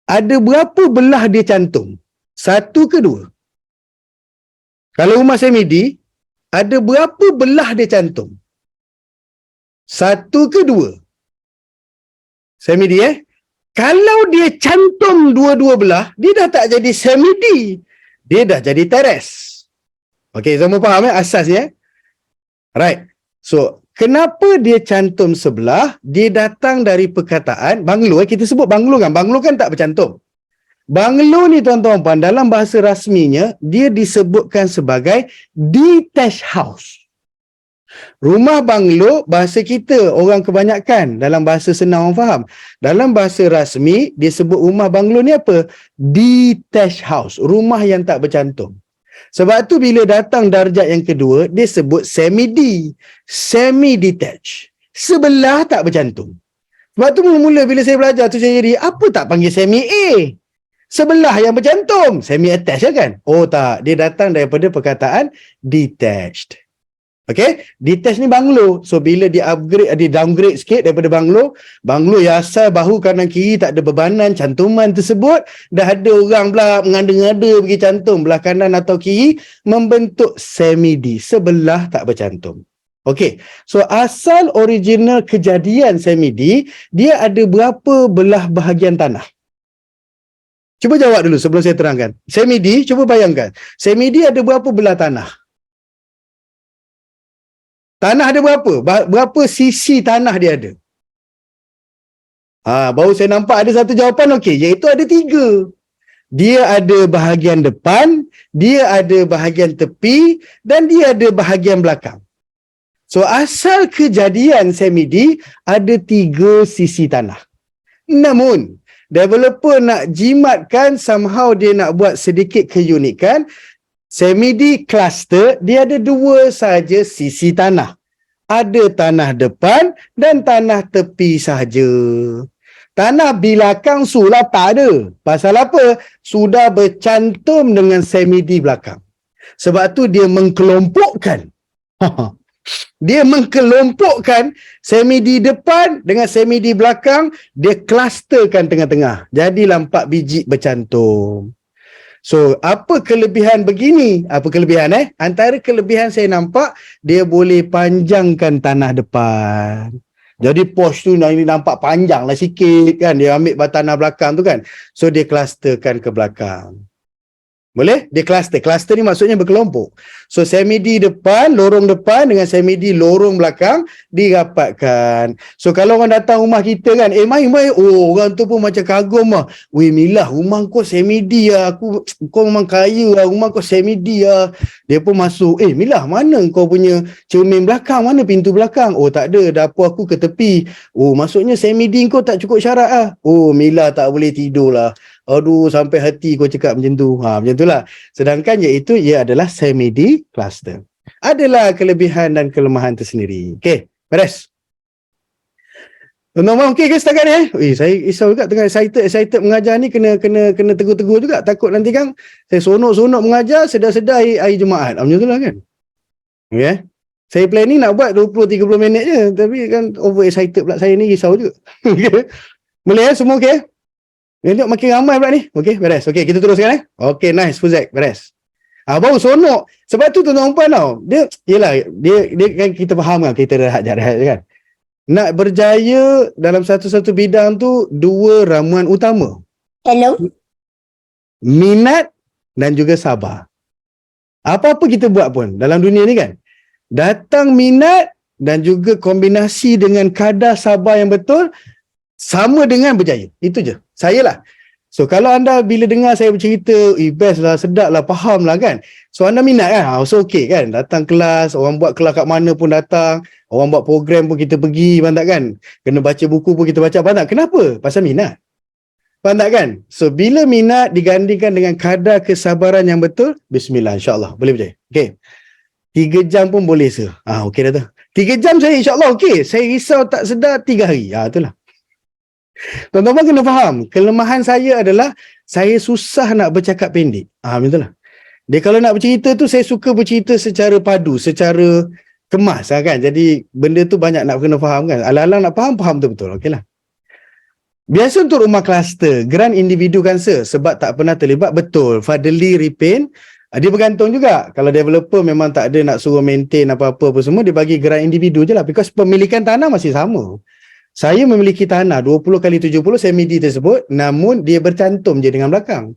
ada berapa belah dia cantum? 1 ke 2? Kalau rumah semi-D, ada berapa belah dia cantum? 1 ke 2? Semi-D Kalau dia cantum dua-dua belah, dia dah tak jadi semi-D. Dia dah jadi terrace. Okey, semua faham asas ya? Right. So, kenapa dia cantum sebelah? Dia datang dari perkataan banglo. Kita sebut banglo kan? Banglo kan tak bercantum. Banglo ni tuan-tuan puan, dalam bahasa rasminya, dia disebutkan sebagai detached house. Rumah banglo, bahasa kita, orang kebanyakan, dalam bahasa senang orang faham. Dalam bahasa rasmi, dia sebut rumah banglo ni apa? Detached house, rumah yang tak bercantum. Sebab tu bila datang darjat yang kedua, dia sebut semi-D, semi-detached. Sebelah tak bercantum. Sebab tu mula-mula bila saya belajar tu saya jadi, apa tak panggil semi-A? Sebelah yang bercantum, semi-attached kan? Oh tak, dia datang daripada perkataan detached. Okay, detached ni banglo. So bila dia downgrade sikit daripada banglo yang asal bahu kanan kiri tak ada bebanan cantuman tersebut, dah ada orang pula mengada-ngada pergi cantum belah kanan atau kiri, membentuk semi-D, sebelah tak bercantum. Okay, so asal original kejadian semi-D, dia ada berapa belah bahagian tanah? Cuba jawab dulu sebelum saya terangkan. Semi-D, cuba bayangkan. Semi-D ada berapa belah tanah? Tanah ada berapa? Berapa sisi tanah dia ada? Baru saya nampak ada satu jawapan okey, iaitu ada 3. Dia ada bahagian depan, dia ada bahagian tepi dan dia ada bahagian belakang. So asal kejadian semi-D ada 3 sisi tanah. Namun developer nak jimatkan, somehow dia nak buat sedikit keunikan. Semi-D cluster, dia ada 2 saja sisi tanah. Ada tanah depan dan tanah tepi sahaja. Tanah belakang sudah tak ada. Pasal apa? Sudah bercantum dengan semi-D belakang. Sebab tu dia mengkelompokkan. Dia mengkelompokkan semi-D depan dengan semi-D belakang, dia clusterkan tengah-tengah. Jadilah 4 biji bercantum. So, apa kelebihan begini? Apa kelebihan Antara kelebihan saya nampak, dia boleh panjangkan tanah depan. Jadi pos tu ini nampak panjang lah sikit kan. Dia ambil tanah belakang tu kan. So, dia clusterkan ke belakang. Boleh? Dia cluster. Cluster ni maksudnya berkelompok. So semi-D depan, lorong depan dengan semi-D lorong belakang dirapatkan. So kalau orang datang rumah kita kan, mai. Oh, orang tu pun macam kagum lah. Weh Milah, rumah kau semi-D lah. Kau memang kaya lah. Rumah kau semi-D lah. Dia pun masuk. Milah, mana kau punya cermin belakang? Mana pintu belakang? Oh tak ada, dapur aku ke tepi. Oh maksudnya semi-D kau tak cukup syarat lah. Oh Milah tak boleh tidur lah. Aduh, sampai hati kau cakap macam tu. Macam itulah. Sedangkan iaitu ia adalah semi-D cluster. Adalah kelebihan dan kelemahan tersendiri. Okey, beres. Tuan-tuan okey ke setakat ni? Saya risau juga tengah excited mengajar ni kena tegur-tegur juga. Takut nanti kan saya sonok-sonok mengajar sedar-sedar hari Jumaat. Macam itulah kan. Okey. Saya planning nak buat 20-30 minit je, tapi kan over excited pula saya ni, risau juga. Boleh semua okey? Tengok makin ramai pula ni. Okey, beres. Okey, kita teruskan Okey, nice Fuzek, beres. Baru sonok. Sebab tu tuan-tuan puan tau. Dia kan kita faham kan, kita rehat kan. Nak berjaya dalam satu-satu bidang tu, 2 ramuan utama. Hello. Minat dan juga sabar. Apa-apa kita buat pun dalam dunia ni kan, datang minat dan juga kombinasi dengan kadar sabar yang betul, sama dengan berjaya. Itu je. Saya lah. So kalau anda bila dengar saya bercerita, best lah, sedap lah, faham lah kan. So anda minat kan? So okay kan? Datang kelas, orang buat kelas kat mana pun datang. Orang buat program pun kita pergi, faham tak kan? Kena baca buku pun kita baca, faham tak? Kenapa? Pasal minat. Faham tak kan? So bila minat digandingkan dengan kadar kesabaran yang betul, bismillah, insyaAllah. Boleh berjaya. Okay. 3 jam pun boleh sir. Okey dah tu. 3 jam saya insyaAllah okey. Saya risau tak sedar 3 hari. Itulah. Tuan-tuan kena faham, kelemahan saya adalah saya susah nak bercakap pendek. Betul lah. Dia kalau nak bercerita tu saya suka bercerita secara padu, secara kemas kan. Jadi benda tu banyak nak kena faham kan. Alang-alang nak faham betul-betul. Okeylah. Biasa untuk rumah kluster, geran individu kanser sebab tak pernah terlibat, betul. Fadli Ripin, dia bergantung juga. Kalau developer memang tak ada nak suruh maintain apa-apa semua, dia bagi geran individu je lah. Because pemilikan tanah masih sama. Saya memiliki tanah 20x70 semi-D tersebut, namun dia bercantum je dengan belakang.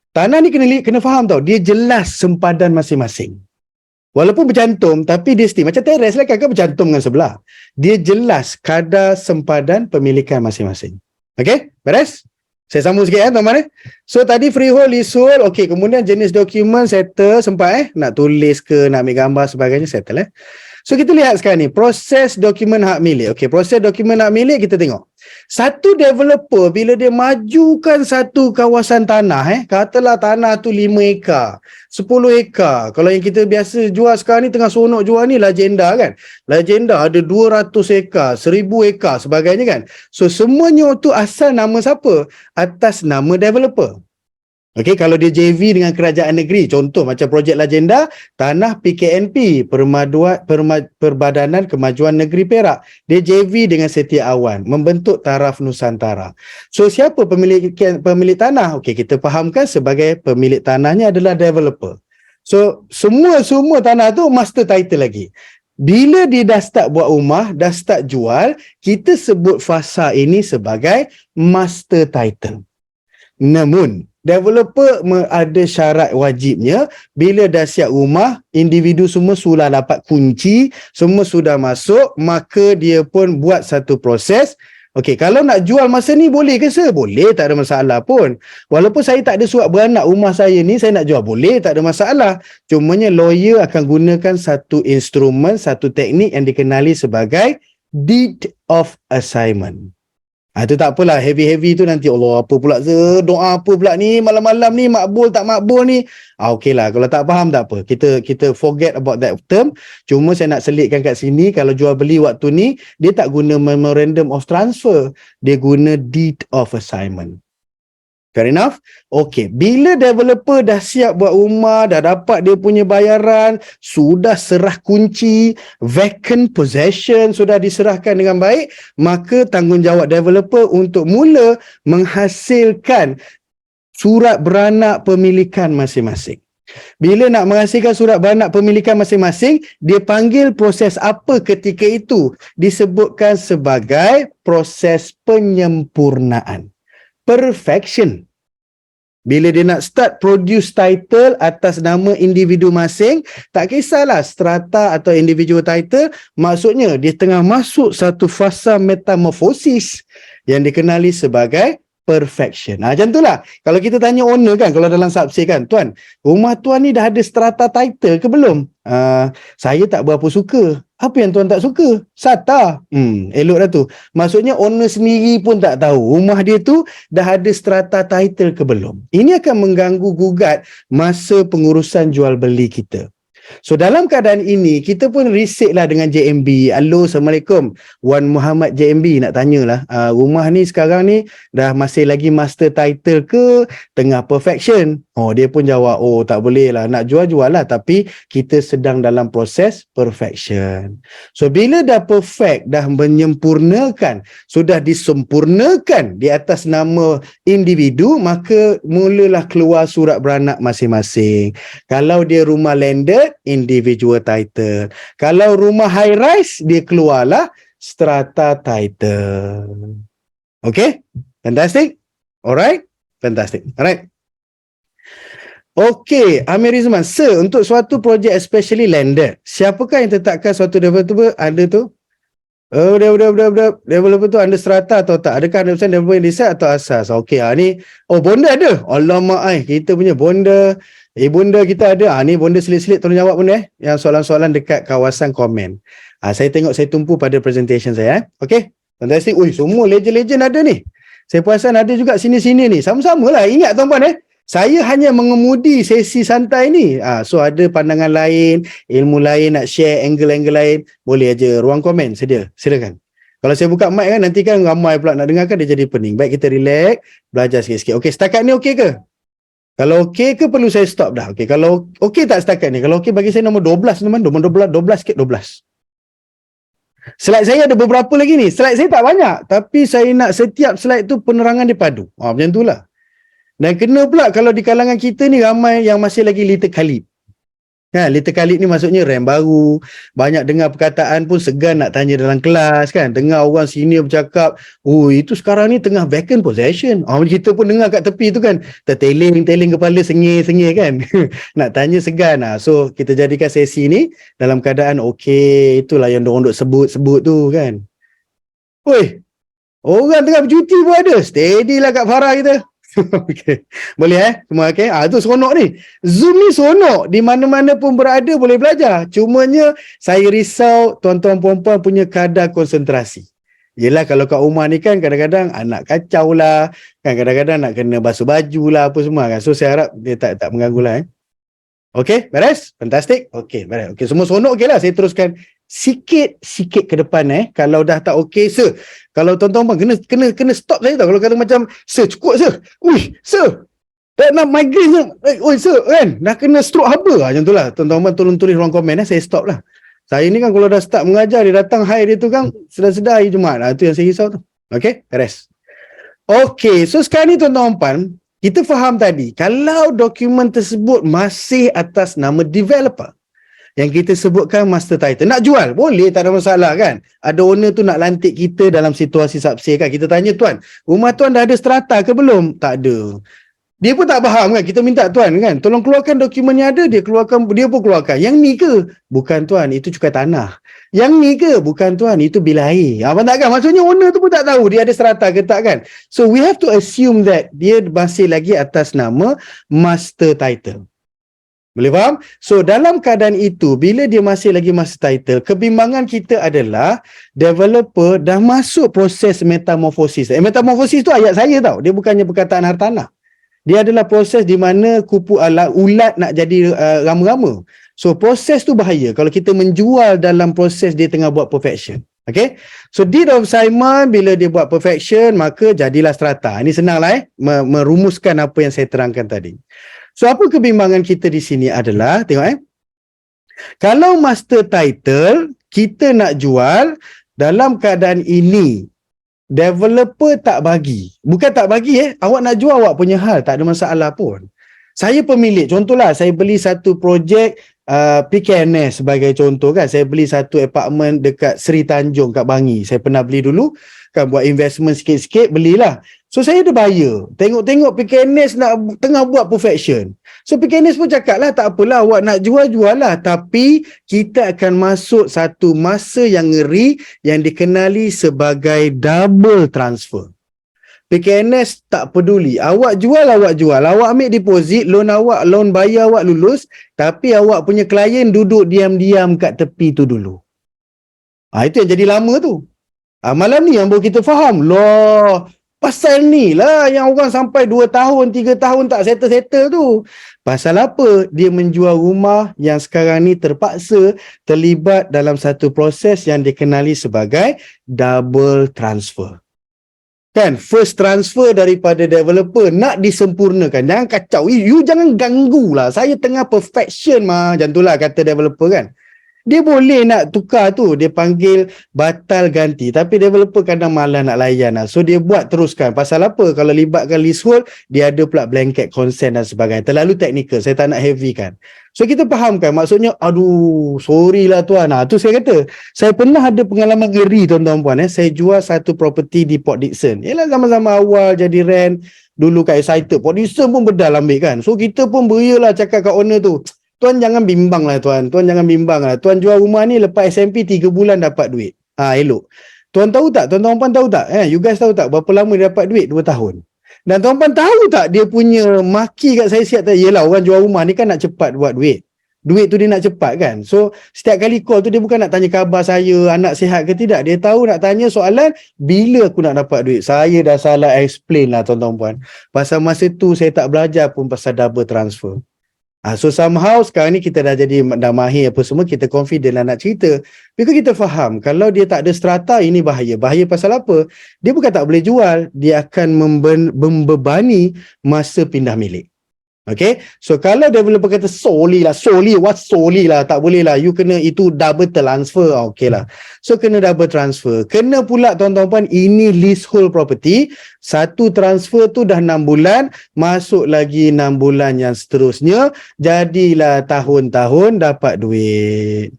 Tanah ni kena faham tau, dia jelas sempadan masing-masing. Walaupun bercantum, tapi dia still macam teres lah kan, bercantum dengan sebelah. Dia jelas kadar sempadan pemilikan masing-masing. Okey, beres? Saya sambung sikit tuan-tuan. So tadi freehold, leasehold, okey, kemudian jenis dokumen settle, sempat nak tulis ke, nak ambil gambar sebagainya, settle So kita lihat sekarang ni, proses dokumen hak milik. Okey, proses dokumen hak milik kita tengok. Satu developer bila dia majukan satu kawasan tanah, katalah tanah tu 5 ekar, 10 ekar. Kalau yang kita biasa jual sekarang ni, tengah sonok jual ni Legenda kan. Legenda ada 200 ekar, 1000 ekar sebagainya kan. So semuanya tu asal nama siapa? Atas nama developer. Okey, kalau dia JV dengan kerajaan negeri, contoh macam projek Legenda, tanah PKNP, Perbadanan Kemajuan Negeri Perak. Dia JV dengan Setia Awan, membentuk Taraf Nusantara. So siapa pemilik tanah? Okey, kita fahamkan sebagai pemilik tanahnya adalah developer. So semua tanah tu master title lagi. Bila dia dah start buat rumah, dah start jual, kita sebut fasa ini sebagai master title. Namun developer ada syarat wajibnya, bila dah siap rumah, individu semua sudah dapat kunci, semua sudah masuk, maka dia pun buat satu proses. Okey, kalau nak jual masa ni boleh ke sir? Boleh, tak ada masalah pun. Walaupun saya tak ada surat beranak rumah saya ni, saya nak jual, boleh, tak ada masalah. Cumanya lawyer akan gunakan satu instrumen, satu teknik yang dikenali sebagai deed of assignment. Itu tak apalah, heavy tu nanti Allah apa pula doa apa pula ni malam-malam ni, makbul tak makbul ni. Okeylah, kalau tak faham tak apa. Kita forget about that term. Cuma saya nak selitkan kat sini, kalau jual beli waktu ni, dia tak guna memorandum of transfer, dia guna deed of assignment. Fair enough? Okey, bila developer dah siap buat rumah, dah dapat dia punya bayaran, sudah serah kunci, vacant possession sudah diserahkan dengan baik, maka tanggungjawab developer untuk mula menghasilkan surat beranak pemilikan masing-masing. Bila nak menghasilkan surat beranak pemilikan masing-masing, dia panggil proses apa ketika itu? Disebutkan sebagai proses penyempurnaan. Perfection. Bila dia nak start produce title atas nama individu masing, tak kisahlah strata atau individual title, maksudnya dia tengah masuk satu fasa metamorfosis yang dikenali sebagai perfection. Macam itulah. Kalau kita tanya owner kan, kalau dalam subsale kan, tuan, rumah tuan ni dah ada strata title ke belum? Saya tak berapa suka. Apa yang tuan tak suka? SATA. Elok dah tu. Maksudnya owner sendiri pun tak tahu rumah dia tu dah ada strata title ke belum. Ini akan mengganggu gugat masa pengurusan jual beli kita. So dalam keadaan ini, kita pun reset lah dengan JMB. Hello, Assalamualaikum. Wan Muhammad JMB nak tanyalah, rumah ni sekarang ni dah masih lagi master title ke tengah perfection? Oh, dia pun jawab, oh tak boleh lah, nak jual-jual lah, tapi kita sedang dalam proses perfection. So bila dah perfect, dah menyempurnakan, sudah disempurnakan di atas nama individu, maka mulalah keluar surat beranak masing-masing. Kalau dia rumah landed, individual title. Kalau rumah high rise, dia keluarlah strata title. Okay? Fantastic? Alright? Fantastic. Alright. Okay, Amir Rizman. Sir, untuk suatu projek especially landed, siapakah yang tetapkan suatu developer ada tu? Developer tu under strata atau tak? Adakah 100% developer yang decide atau asas? Okay, ni. Oh, bonda ada? Alamak, kita punya bonda. Bonda kita ada. Ni bonda selit-selit, tolong jawab bonda. Yang soalan-soalan dekat kawasan komen. Saya tengok, saya tumpu pada presentation saya. Okay, fantastic. Ui, semua legend-legend ada ni. Saya perasan ada juga sini-sini ni. Sama-sama lah. Ingat tuan-puan saya hanya mengemudi sesi santai ni. So ada pandangan lain, ilmu lain, nak share angle-angle lain, boleh aja ruang komen sedia. Silakan. Kalau saya buka mic kan, nanti kan ramai pula nak dengarkan, dia jadi pening. Baik, kita relax, belajar sikit-sikit. Okey, setakat ni okey ke? Kalau okey ke perlu saya stop dah? Okey, kalau okey tak setakat ni? Kalau okey bagi saya nombor 12 teman, nombor 12 sikit 12. Slide saya ada beberapa lagi ni. Slide saya tak banyak, tapi saya nak setiap slide tu penerangan dia padu. Macam itulah. Dan kena pula kalau di kalangan kita ni ramai yang masih lagi liter kalib. Liter kalib ni maksudnya RAM baru. Banyak dengar perkataan pun segan nak tanya dalam kelas kan. Dengar orang senior bercakap, oh itu sekarang ni tengah vacant possession. Kita pun dengar kat tepi tu kan. Terteling-teling kepala sengih-sengih kan. Nak tanya segan. So kita jadikan sesi ni dalam keadaan okey. Itulah yang diorang duk sebut-sebut tu kan. Oi, orang tengah bercuti pun ada. Steady lah kat Farah kita. Okay. Boleh semua okey. Itu seronok ni. Zoom ni seronok. Di mana-mana pun berada boleh belajar. Cumanya saya risau tuan-tuan puan-puan punya kadar konsentrasi. Yelah kalau kat rumah ni kan kadang-kadang anak kacau lah. Kan kadang-kadang nak kena basuh baju lah apa semua kan. So saya harap dia tak mengganggu lah. Okey, beres? Fantastic. Okey, beres. Okey, semua seronok okey lah. Saya teruskan sikit-sikit ke depan Kalau dah tak okey, sir. Kalau tuan-tuan kena stop saya tau. Kalau kata macam, sir, cukup sir. Ui, sir. Tak nak migraine sir. Oi, sir, kan? Dah kena stroke haba. Macam tu lah. Tuan-tuan tolong tulis ruang komen. Saya stop lah. Saya ni kan kalau dah start mengajar, dia datang hai dia tu kan, sedar-sedar hari Jumaat. Itu yang saya risau tu. Okey, beres. Okey, so sekarang ni tuan-tuan, kita faham tadi, kalau dokumen tersebut masih atas nama developer, yang kita sebutkan master title, nak jual, boleh, tak ada masalah kan. Ada owner tu nak lantik kita dalam situasi subsale kan. Kita tanya, tuan, rumah tuan dah ada strata ke belum? Tak ada. Dia pun tak faham kan. Kita minta tuan kan, tolong keluarkan dokumen yang ada. Dia pun keluarkan. Yang ni ke? Bukan tuan, itu cukai tanah. Yang ni ke? Bukan tuan, itu bil air. Apa tak kan? Maksudnya owner tu pun tak tahu dia ada strata ke tak kan. So we have to assume that dia masih lagi atas nama master title. Boleh faham? So dalam keadaan itu, bila dia masih lagi master title, kebimbangan kita adalah developer dah masuk proses metamorfosis. Metamorfosis tu ayat saya tau. Dia bukannya perkataan hartanah. Dia adalah proses di mana ulat nak jadi rama-rama. So proses tu bahaya kalau kita menjual dalam proses dia tengah buat perfection. Okay? So deed of assignment bila dia buat perfection, maka jadilah strata. Ini senanglah merumuskan apa yang saya terangkan tadi. So apa kebimbangan kita di sini adalah, tengok kalau master title kita nak jual, dalam keadaan ini developer tak bagi. Bukan tak bagi awak nak jual awak punya hal, tak ada masalah pun. Saya pemilik, contohlah saya beli satu projek PKNS sebagai contoh kan. Saya beli satu apartmen dekat Seri Tanjung kat Bangi. Saya pernah beli dulu kan, buat investment sikit-sikit, belilah. So saya ada buyer. Tengok-tengok PKNS nak tengah buat perfection. So PKNS pun cakap lah, tak apalah, awak nak jual lah. Tapi kita akan masuk satu masa yang ngeri yang dikenali sebagai double transfer. PKNS tak peduli. Awak jual. Awak ambil deposit, loan bayar awak lulus. Tapi awak punya klien duduk diam-diam kat tepi tu dulu. Itu yang jadi lama tu. Malam ni yang baru kita faham. Loh, pasal ni lah yang orang sampai 2 tahun, 3 tahun tak settle-settle tu. Pasal apa? Dia menjual rumah yang sekarang ni terpaksa terlibat dalam satu proses yang dikenali sebagai double transfer. Kan? First transfer daripada developer nak disempurnakan. Jangan kacau. You jangan ganggu lah. Saya tengah perfection mah. Macam tu lah kata developer kan. Dia boleh nak tukar tu, dia panggil batal ganti, tapi developer kadang malas nak layan lah. So dia buat teruskan. Pasal apa? Kalau libatkan leasehold, dia ada pula blanket consent dan sebagainya. Terlalu teknikal, saya tak nak heavy kan. So kita fahamkan, maksudnya aduh sorry lah tuan. Tu saya kata, saya pernah ada pengalaman ngeri tuan-tuan puan. Saya jual satu property di Port Dickson. Yalah zaman-zaman awal jadi rent, dulu kat Excited, Port Dickson pun bedal ambil kan. So kita pun berialah cakap kat owner tu, tuan jangan bimbang lah tuan. Tuan jangan bimbang lah. Tuan jual rumah ni lepas SMP 3 bulan dapat duit. Elok. Tuan tahu tak? Tuan-tuan tahu tak? You guys tahu tak berapa lama dia dapat duit? 2 tahun. Dan tuan-tuan tahu tak dia punya maki kat saya siap tak? Yelah, orang jual rumah ni kan nak cepat buat duit. Duit tu dia nak cepat kan. So setiap kali call tu dia bukan nak tanya khabar saya, anak sihat ke tidak. Dia tahu nak tanya soalan bila aku nak dapat duit. Saya dah salah explain lah tuan-tuan puan. Pasal masa tu saya tak belajar pun pasal double transfer. So somehow sekarang ni kita dah jadi dah mahir apa semua, kita confident lah nak cerita. Because kita faham kalau dia tak ada strata ini bahaya. Bahaya pasal apa? Dia bukan tak boleh jual, dia akan membebani masa pindah milik. Okay, so kalau developer kata solely, what solely lah, tak boleh lah, you kena itu double transfer, okay lah. So kena double transfer. Kena pula tuan-tuan puan, ini leasehold property, satu transfer tu dah 6 bulan, masuk lagi 6 bulan yang seterusnya, jadilah tahun-tahun dapat duit.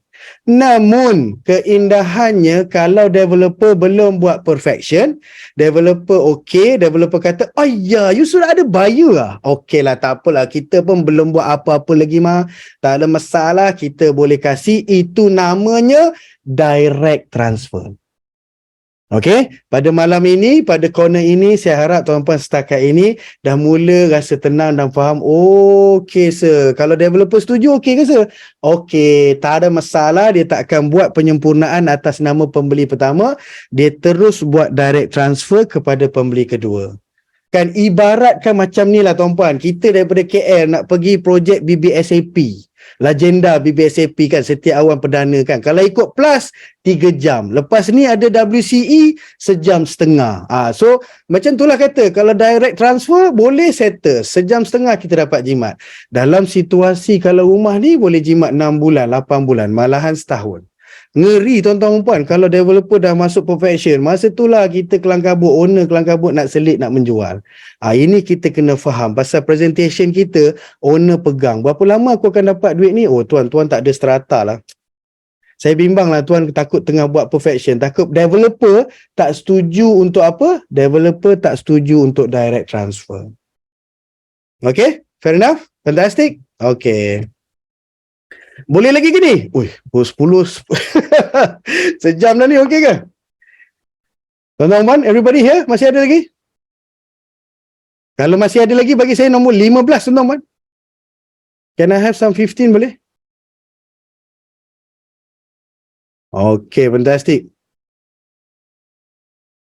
Namun keindahannya kalau developer belum buat perfection, developer okey, developer kata, "Oh ya, you sudah ada buyer lah." Okey lah, tak apalah, kita pun belum buat apa-apa lagi mah. Tak ada masalah, kita boleh kasih. Itu namanya direct transfer. Okey, pada malam ini, pada corner ini, saya harap tuan-puan setakat ini dah mula rasa tenang dan faham. Okey sir, kalau developer setuju, okey ke sir? Okey, tak ada masalah, dia tak akan buat penyempurnaan atas nama pembeli pertama, dia terus buat direct transfer kepada pembeli kedua. Kan ibaratkan macam ni lah tuan-puan, kita daripada KL nak pergi projek BBSAP. Legenda BBSAP kan, setiap awan perdana kan. Kalau ikut plus 3 jam. Lepas ni ada WCE sejam setengah. So macam itulah kata, kalau direct transfer boleh settle. Sejam setengah kita dapat jimat. Dalam situasi kalau rumah ni boleh jimat 6 bulan, 8 bulan, malahan setahun. Ngeri tuan-tuan puan kalau developer dah masuk perfection. Masa itulah kita kelang kabut, owner kelang kabut nak selit nak menjual. Ini kita kena faham pasal presentation kita, owner pegang. Berapa lama aku akan dapat duit ni? Oh tuan tak ada strata lah. Saya bimbang lah tuan, takut tengah buat perfection. Takut developer tak setuju untuk apa? Developer tak setuju untuk direct transfer. Okay? Fair enough? Fantastic? Okay. Boleh lagi ke ni? Ui, 10 sejam dah ni, okey ke? Tuan-tuan, everybody here? Masih ada lagi? Kalau masih ada lagi, bagi saya nombor 15, tuan-tuan. Can I have some 15 boleh? Okey, fantastic.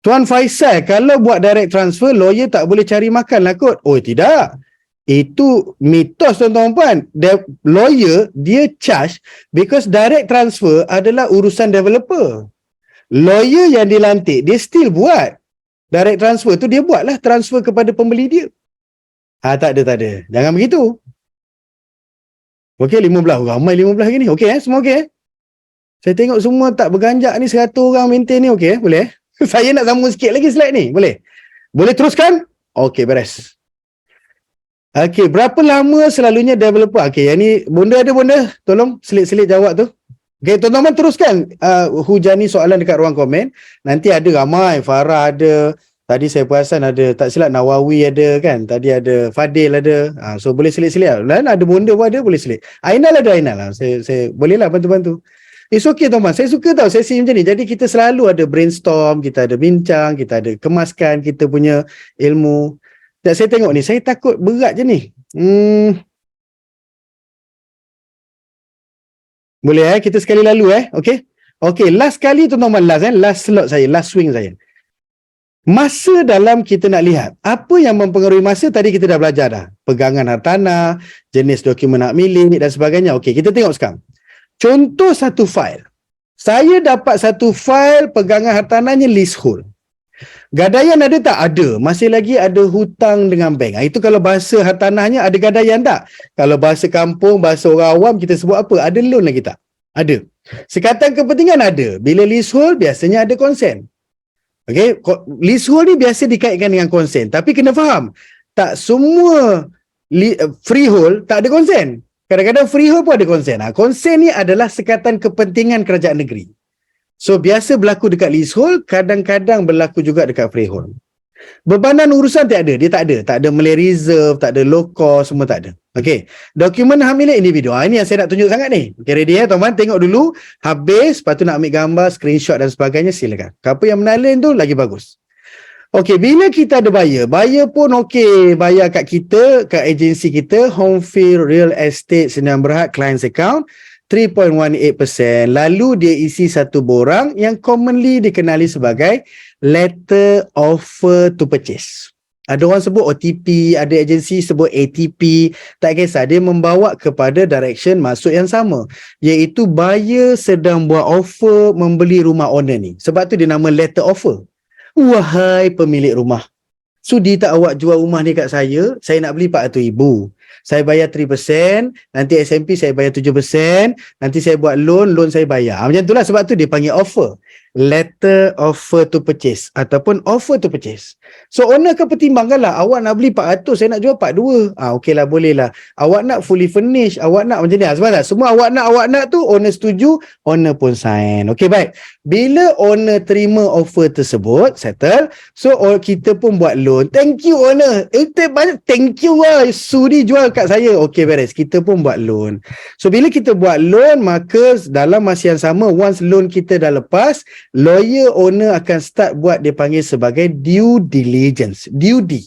Tuan Faisal, kalau buat direct transfer, lawyer tak boleh cari makan lah kot. Oh, tidak. Itu mitos tuan-tuan puan. Lawyer dia charge because direct transfer adalah urusan developer. Lawyer yang dilantik dia still buat direct transfer tu, dia buatlah transfer kepada pembeli dia. Tak ada. Jangan begitu. Okey, 15. Ramai 15 lagi ni. Okey semua okey Saya tengok semua tak berganjak ni, 100 orang maintain ni. Okey boleh Saya nak sambung sikit lagi slide ni. Boleh teruskan? Okey, beres. Okey, berapa lama selalunya developer? Okey, yang ni bonda ada bonda? Tolong selit-selit jawab tu. Okey, tuan-tuan teruskan hujani soalan dekat ruang komen. Nanti ada ramai, Farah ada, Tadi saya perasan ada, tak silap Nawawi ada kan, tadi ada Fadil ada. So boleh selit-selit lah. Dan ada Bonda pun ada, boleh selit. Ainal ada Ainal lah. Saya boleh lah bantu-bantu. It's okay Thomas. Saya suka tau sesi macam ni. Jadi kita selalu ada brainstorm, kita ada bincang, kita ada kemaskan kita punya ilmu. Dan saya tengok ni, saya takut berat je ni. Boleh kita sekali lalu okey. Okey, last kali tu nombor last slot saya, last swing saya. Masa dalam kita nak lihat, apa yang mempengaruhi masa tadi kita dah belajar dah. Pegangan hartanah, jenis dokumen nak milik dan sebagainya. Okey, kita tengok sekarang. Contoh satu fail. Saya dapat satu fail pegangan hartanahnya leasehold. Gadaian ada tak? Ada. Masih lagi ada hutang dengan bank. Itu kalau bahasa hartanahnya ada gadaian tak? Kalau bahasa kampung, bahasa orang awam kita sebut apa? Ada loan lagi tak? Ada. Sekatan kepentingan ada. Bila leasehold biasanya ada konsen. Okey, leasehold ni biasa dikaitkan dengan konsen. Tapi kena faham, tak semua freehold tak ada konsen. Kadang-kadang freehold pun ada konsen. Konsen ni adalah sekatan kepentingan kerajaan negeri. So biasa berlaku dekat leasehold, kadang-kadang berlaku juga dekat freehold. Bebanan urusan tak ada, dia tak ada. Tak ada Malay Reserve, tak ada low cost, semua tak ada. Okey, dokumen hak milik individu. Ini yang saya nak tunjuk sangat ni. Okay, ready tuan-tuan? Tengok dulu. Habis, lepas tu nak ambil gambar, screenshot dan sebagainya, silakan. Apa yang menalin tu lagi bagus. Okey, bila kita ada buyer pun okey, bayar kat kita, kat agensi kita, Homefield Real Estate Sdn Bhd Clients Account, 3.18%. Lalu dia isi satu borang yang commonly dikenali sebagai Letter Offer to Purchase. Ada orang sebut OTP, ada agensi sebut ATP, tak kisah, dia membawa kepada direction masuk yang sama, iaitu buyer sedang buat offer membeli rumah owner ni. Sebab tu dia nama Letter Offer. Wahai pemilik rumah, sudi tak awak jual rumah ni kat saya nak beli 400,000. Saya bayar 3%, nanti SMP saya bayar 7%, nanti saya buat loan saya bayar. Macam itulah, sebab tu dia panggil offer. Letter Offer to Purchase ataupun Offer to Purchase. So owner akan pertimbangkanlah, awak nak beli 400, saya nak jual 42. Okeylah, boleh lah. Awak nak fully furnished, awak nak macam ni. Sebab tak? Semua awak nak tu, owner setuju, owner pun sign. Okey, baik. Bila owner terima offer tersebut, settle. So kita pun buat loan. Thank you owner. Banyak thank you lah. Sudi jual kat saya. Okey, beres. Kita pun buat loan. So bila kita buat loan, maka dalam masa yang sama, once loan kita dah lepas, lawyer owner akan start buat dia panggil sebagai due diligence. DUD.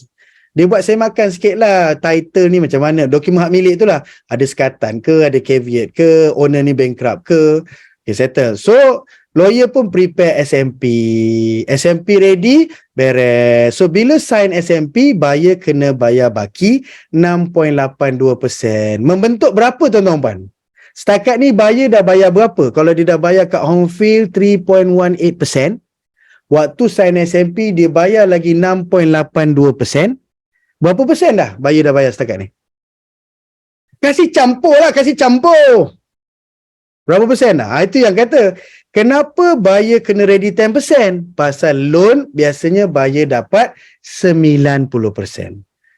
Dia buat saya makan sikit lah title ni macam mana. Dokumen hak milik tu lah. Ada sekatan ke, ada caveat ke, owner ni bankrupt ke. Okay, settle. So, lawyer pun prepare SMP. SMP ready, beres. So, bila sign SMP, buyer kena bayar baki 6.82%. Membentuk berapa tuan-tuan? Setakat ni buyer dah bayar berapa? Kalau dia dah bayar kat Homefield 3.18%, waktu sign SMP dia bayar lagi 6.82%. Berapa persen dah buyer dah bayar setakat ni? Kasih campur lah, kasih campur. Berapa persen dah? Itu yang kata, kenapa buyer kena ready 10%? Pasal loan biasanya buyer dapat 90%.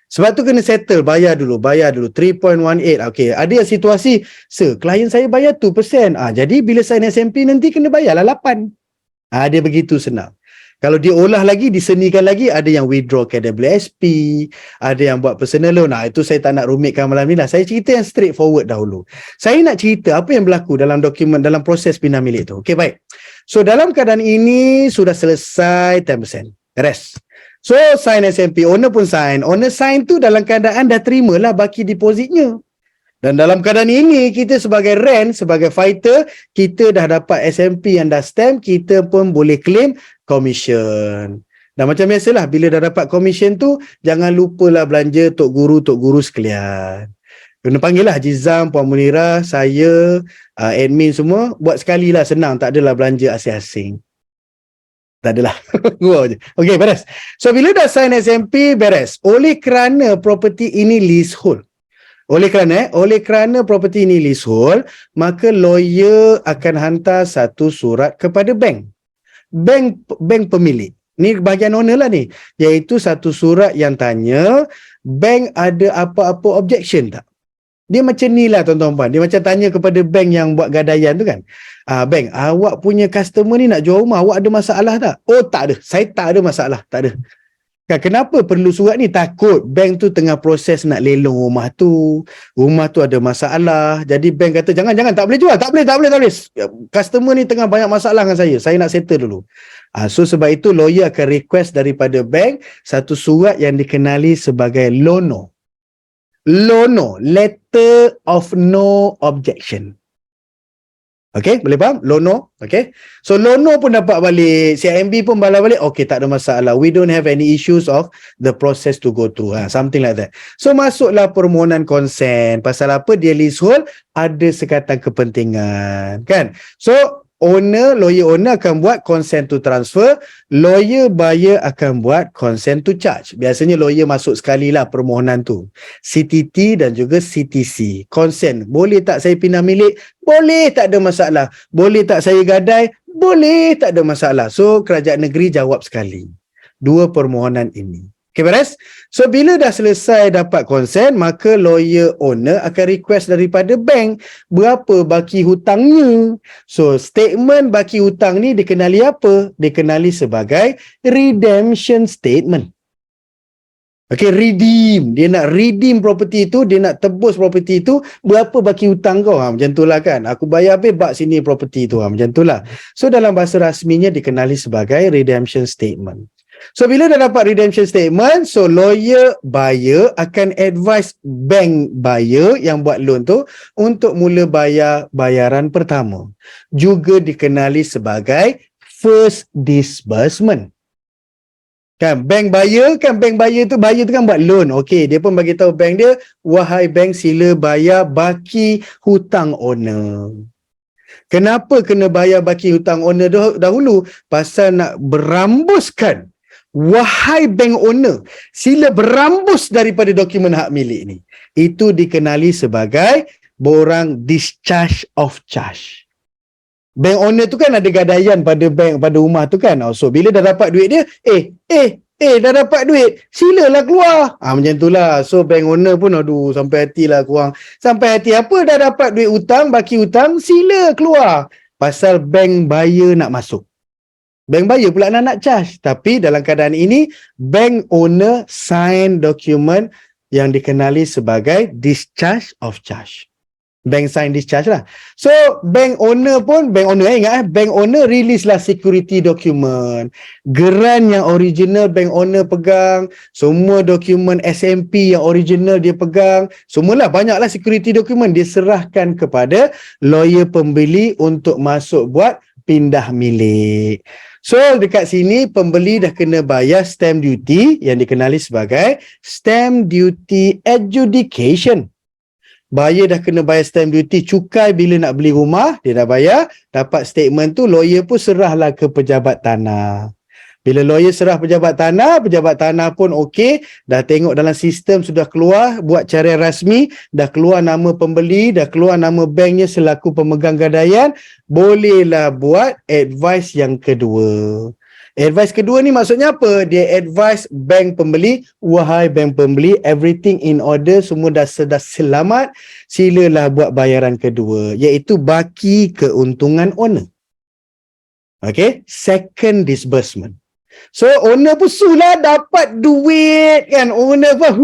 Sebab tu kena settle, bayar dulu 3.18. Okey, ada yang situasi, klien saya bayar 2%. Jadi bila sign SMP nanti kena bayarlah 8. Dia begitu senang. Kalau dia olah lagi, disenikan lagi, ada yang withdraw KWSP, ada yang buat personal loan. Itu saya tak nak rumitkan malam ni lah. Saya cerita yang straightforward dahulu. Saya nak cerita apa yang berlaku dalam dokumen, dalam proses pindah milik tu. Okey, baik. So dalam keadaan ini sudah selesai 10%. Rest. So sign SMP, owner pun sign. Owner sign tu dalam keadaan dah terimalah baki depositnya. Dan dalam keadaan ini, kita sebagai rent, sebagai fighter, kita dah dapat SMP yang dah stamp, kita pun boleh claim commission. Dan macam biasalah, bila dah dapat commission tu, jangan lupalah belanja Tok Guru sekalian. Kena panggil lah Haji Zam, Puan Munirah, saya, admin semua, buat sekali lah, senang, tak adalah belanja asing-asing. Tak adalah. Okey, beres. So, bila dah sign SMP, beres. Oleh kerana property ini leasehold. Oleh kerana property ini leasehold, maka lawyer akan hantar satu surat kepada bank. Bank pemilik. Ni bahagian owner lah ni. Iaitu satu surat yang tanya, bank ada apa-apa objection tak? Dia macam ni lah tuan-tuan. Dia macam tanya kepada bank yang buat gadaian tu kan. Bank, awak punya customer ni nak jual rumah, awak ada masalah tak? Oh, tak ada. Saya tak ada masalah. Tak ada. Kan, kenapa perlu surat ni? Takut bank tu tengah proses nak lelong rumah tu. Rumah tu ada masalah. Jadi bank kata, jangan, tak boleh jual. Tak boleh. Customer ni tengah banyak masalah dengan saya. Saya nak settle dulu. So sebab itu lawyer akan request daripada bank satu surat yang dikenali sebagai LONO. LONO, Letter of No Objection. Okay, boleh faham? LONO, okay. So LONO pun dapat balik, CIMB pun balas balik, okay, tak ada masalah. We don't have any issues of the process to go through. Something like that. So masuklah permohonan konsen. Pasal apa? Dia leasehold, ada sekatan kepentingan. Kan? So lawyer owner akan buat consent to transfer, lawyer buyer akan buat consent to charge. Biasanya lawyer masuk sekali lah permohonan tu. CTT dan juga CTC. Consent. Boleh tak saya pindah milik? Boleh, tak ada masalah. Boleh tak saya gadai? Boleh, tak ada masalah. So kerajaan negeri jawab sekali dua permohonan ini. Okay, beres? So, bila dah selesai dapat konsen, maka lawyer owner akan request daripada bank berapa baki hutangnya. So, statement baki hutang ni dikenali apa? Dikenali sebagai redemption statement. Okay, redeem. Dia nak redeem property tu, dia nak tebus property tu, berapa baki hutang kau? Macam tu lah kan. Aku bayar habis bak sini property tu. Macam tu lah. So, dalam bahasa rasminya dikenali sebagai redemption statement. So bila dah dapat redemption statement, so lawyer buyer akan advise bank buyer yang buat loan tu untuk mula bayar bayaran pertama. Juga dikenali sebagai first disbursement. Kan bank buyer tu kan buat loan. Okey, dia pun bagi tahu bank dia, wahai bank, sila bayar baki hutang owner. Kenapa kena bayar baki hutang owner dahulu? Pasal nak berambuskan, wahai bank owner, sila berambus daripada dokumen hak milik ni. Itu dikenali sebagai borang discharge of charge. Bank owner tu kan ada gadaian pada bank, pada rumah tu kan. So bila dah dapat duit dia, dah dapat duit, silalah keluar. Macam tu lah. So bank owner pun aduh, sampai hati lah kurang. Sampai hati apa, dah dapat duit hutang, baki hutang, sila keluar. Pasal bank buyer nak masuk. Bank buyer pula nak charge. Tapi dalam keadaan ini, bank owner sign dokumen yang dikenali sebagai discharge of charge. Bank sign discharge lah. So, bank owner release lah security document. Geran yang original bank owner pegang. Semua dokumen SMP yang original dia pegang. Semualah, banyaklah security document. Dia serahkan kepada lawyer pembeli untuk masuk buat pindah milik. So, dekat sini pembeli dah kena bayar stamp duty yang dikenali sebagai stamp duty adjudication. Buyer dah kena bayar stamp duty, cukai bila nak beli rumah, dia dah bayar, dapat statement tu, lawyer pun serahlah ke pejabat tanah. Bila lawyer serah pejabat tanah pun okey, dah tengok dalam sistem sudah keluar, buat cara rasmi, dah keluar nama pembeli, dah keluar nama banknya selaku pemegang gadaian, bolehlah buat advice yang kedua. Advice kedua ni maksudnya apa? Dia advice bank pembeli, wahai bank pembeli, everything in order, semua dah selamat, silalah buat bayaran kedua, iaitu baki keuntungan owner. Okay, second disbursement. So owner pun sulah dapat duit kan, owner pun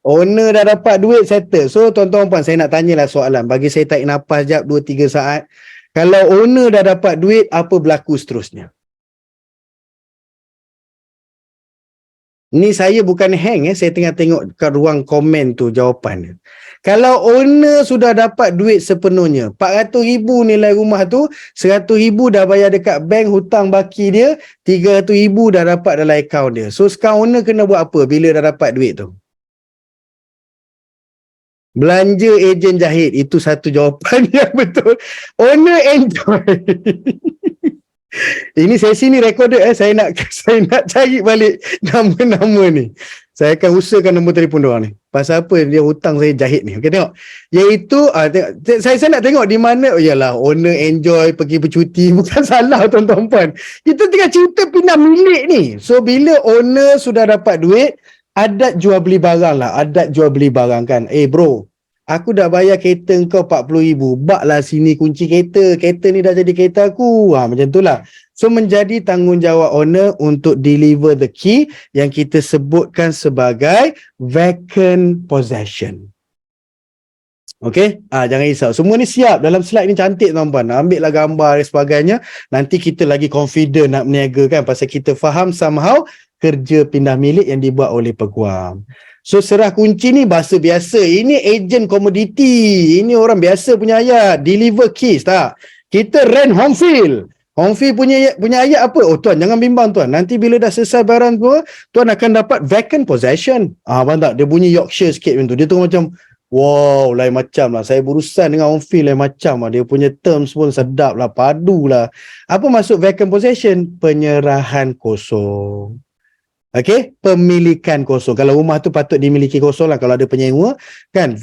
owner dah dapat duit, settle. So tuan-tuan puan, saya nak tanyalah soalan, bagi saya tarik nafas jap 2-3 saat. Kalau owner dah dapat duit, apa berlaku seterusnya? Ni saya bukan hang, saya tengah tengok kat ruang komen tu jawapan. Kalau owner sudah dapat duit sepenuhnya, 400,000 nilai rumah tu, 100,000 dah bayar dekat bank hutang baki dia, 300,000 dah dapat dalam akaun dia. So sekarang owner kena buat apa bila dah dapat duit tu? Belanja ejen jahit, itu satu jawapan yang betul. Owner enjoy. Ini sesi ni recorded, saya nak cari balik nama-nama ni. Saya akan usahakan nombor telefon diorang ni. Pasal apa dia hutang saya jahit ni. Okey, tengok. Iaitu saya nak tengok di mana, yalah, owner enjoy pergi bercuti, bukan salah tuan-tuan puan. Kita tengah cerita pindah milik ni. So bila owner sudah dapat duit, adat jual beli barang lah. Adat jual beli barang kan. Bro, aku dah bayar kereta kau 40,000. Bak lah sini kunci kereta. Kereta ni dah jadi kereta aku. Macam tu lah. So menjadi tanggungjawab owner untuk deliver the key yang kita sebutkan sebagai vacant possession. Okey, jangan risau. Semua ni siap dalam slide ni, cantik tuan-puan. Ambil lah gambar dan sebagainya. Nanti kita lagi confident nak berniaga kan, pasal kita faham somehow kerja pindah milik yang dibuat oleh peguam. So serah kunci ni bahasa biasa. Ini agent komoditi. Ini orang biasa punya ayat. Deliver keys tak? Kita rent home field. Home field punya ayat apa? Oh tuan, jangan bimbang tuan. Nanti bila dah selesai barang tu, tuan akan dapat vacant possession. Faham tak? Dia bunyi Yorkshire sikit macam tu. Dia tu macam, wow, lain macam lah. Saya berurusan dengan home field lain macam lah. Dia punya terms pun sedap lah, padu lah. Apa maksud vacant possession? Penyerahan kosong. Okey, pemilikan kosong. Kalau rumah tu patut dimiliki kosong lah kalau ada penyewa kan,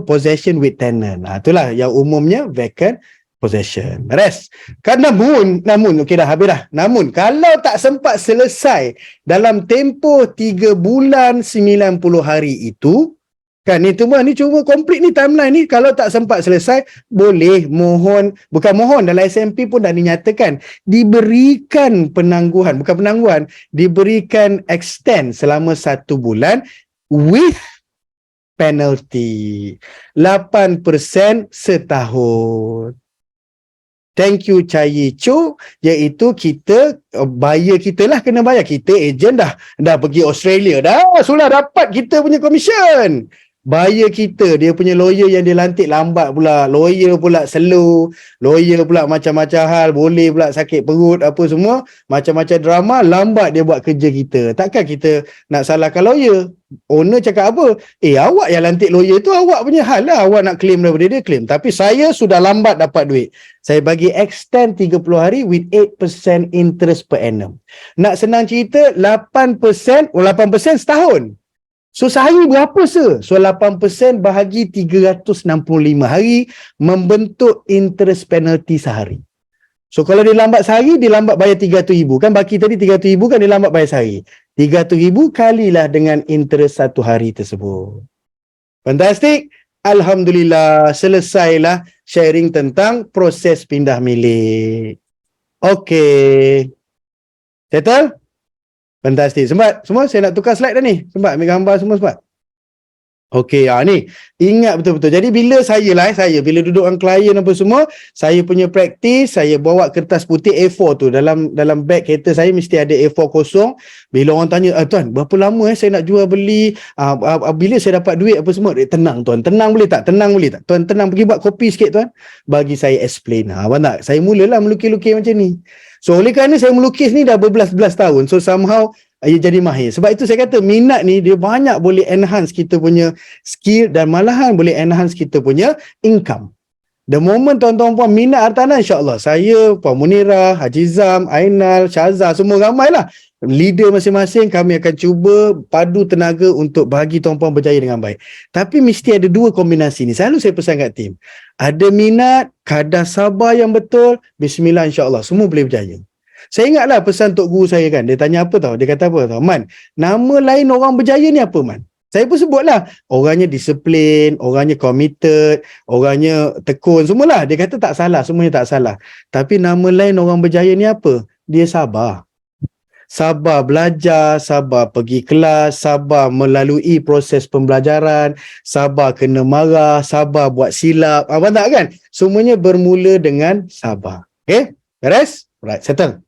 possession with tenant. Itulah yang umumnya vacant possession. Rest. Kan namun okey dah habis dah. Namun kalau tak sempat selesai dalam tempoh 3 bulan 90 hari itu, kan ni cuma complete ni timeline ni, kalau tak sempat selesai boleh bukan mohon, dalam SMP pun dah dinyatakan diberikan diberikan extend selama 1 bulan with penalty 8% setahun. Thank you Cai Chu, iaitu kita buyer kita lah kena bayar. Kita ejen dah pergi Australia dah, sudah dapat kita punya commission. Buyer kita, dia punya lawyer yang dia lantik lambat pula, lawyer pula slow, lawyer pula macam-macam hal, boleh pula sakit perut apa semua, macam-macam drama, lambat dia buat kerja kita. Takkan kita nak salahkan lawyer. Owner cakap apa? Awak yang lantik lawyer tu, awak punya hal lah, awak nak claim daripada dia, claim. Tapi saya sudah lambat dapat duit, saya bagi extend 30 hari with 8% interest per annum. Nak senang cerita, 8% setahun. So sehari berapa se? So 8% bahagi 365 hari membentuk interest penalty sehari. So kalau dia lambat sehari, dia lambat bayar 300,000. Kan baki tadi 300,000 kan, dia lambat bayar sehari. 300,000 kalilah dengan interest 1 hari tersebut. Fantastik. Alhamdulillah, selesailah sharing tentang proses pindah milik. Okey. Settle? Fantastik. Sempat semua, saya nak tukar slide dah ni. Sempat ambil gambar semua sempat. Okey, ni ingat betul-betul. Jadi bila bila duduk dengan klien apa semua, saya punya praktis, saya bawa kertas putih A4 tu dalam beg kereta saya, mesti ada A4 kosong. Bila orang tanya, tuan, berapa lama saya nak jual beli, bila saya dapat duit apa semua, tenang tuan, tenang boleh tak? Tenang boleh tak? Tuan tenang, pergi buat kopi sikit tuan. Bagi saya explain. Abang tak? Saya mulalah melukis-lukis macam ni. So oleh kerana saya melukis ni dah berbelas-belas tahun, so somehow ia jadi mahir. Sebab itu saya kata minat ni dia banyak boleh enhance kita punya skill dan malahan boleh enhance kita punya income. The moment tuan-tuan puan minat hartanah, insyaAllah saya, Puan Munirah, Haji Zam, Ainal, Syazah, semua ramai lah. Leader masing-masing kami akan cuba padu tenaga untuk bagi tuan-puan berjaya dengan baik. Tapi mesti ada 2 kombinasi ni. Selalu saya pesan kat tim. Ada minat, kadar sabar yang betul, bismillah insyaAllah semua boleh berjaya. Saya ingatlah pesan Tok Guru saya kan. Dia tanya apa tau? Dia kata apa tau? Man, nama lain orang berjaya ni apa Man? Saya pun sebutlah. Orangnya disiplin, orangnya committed, orangnya tekun, semualah. Dia kata tak salah, semuanya tak salah. Tapi nama lain orang berjaya ni apa? Dia sabar. Sabar belajar, sabar pergi kelas, sabar melalui proses pembelajaran, sabar kena marah, sabar buat silap. Abang tak kan? Semuanya bermula dengan sabar. Okay? Beres? Right, settle.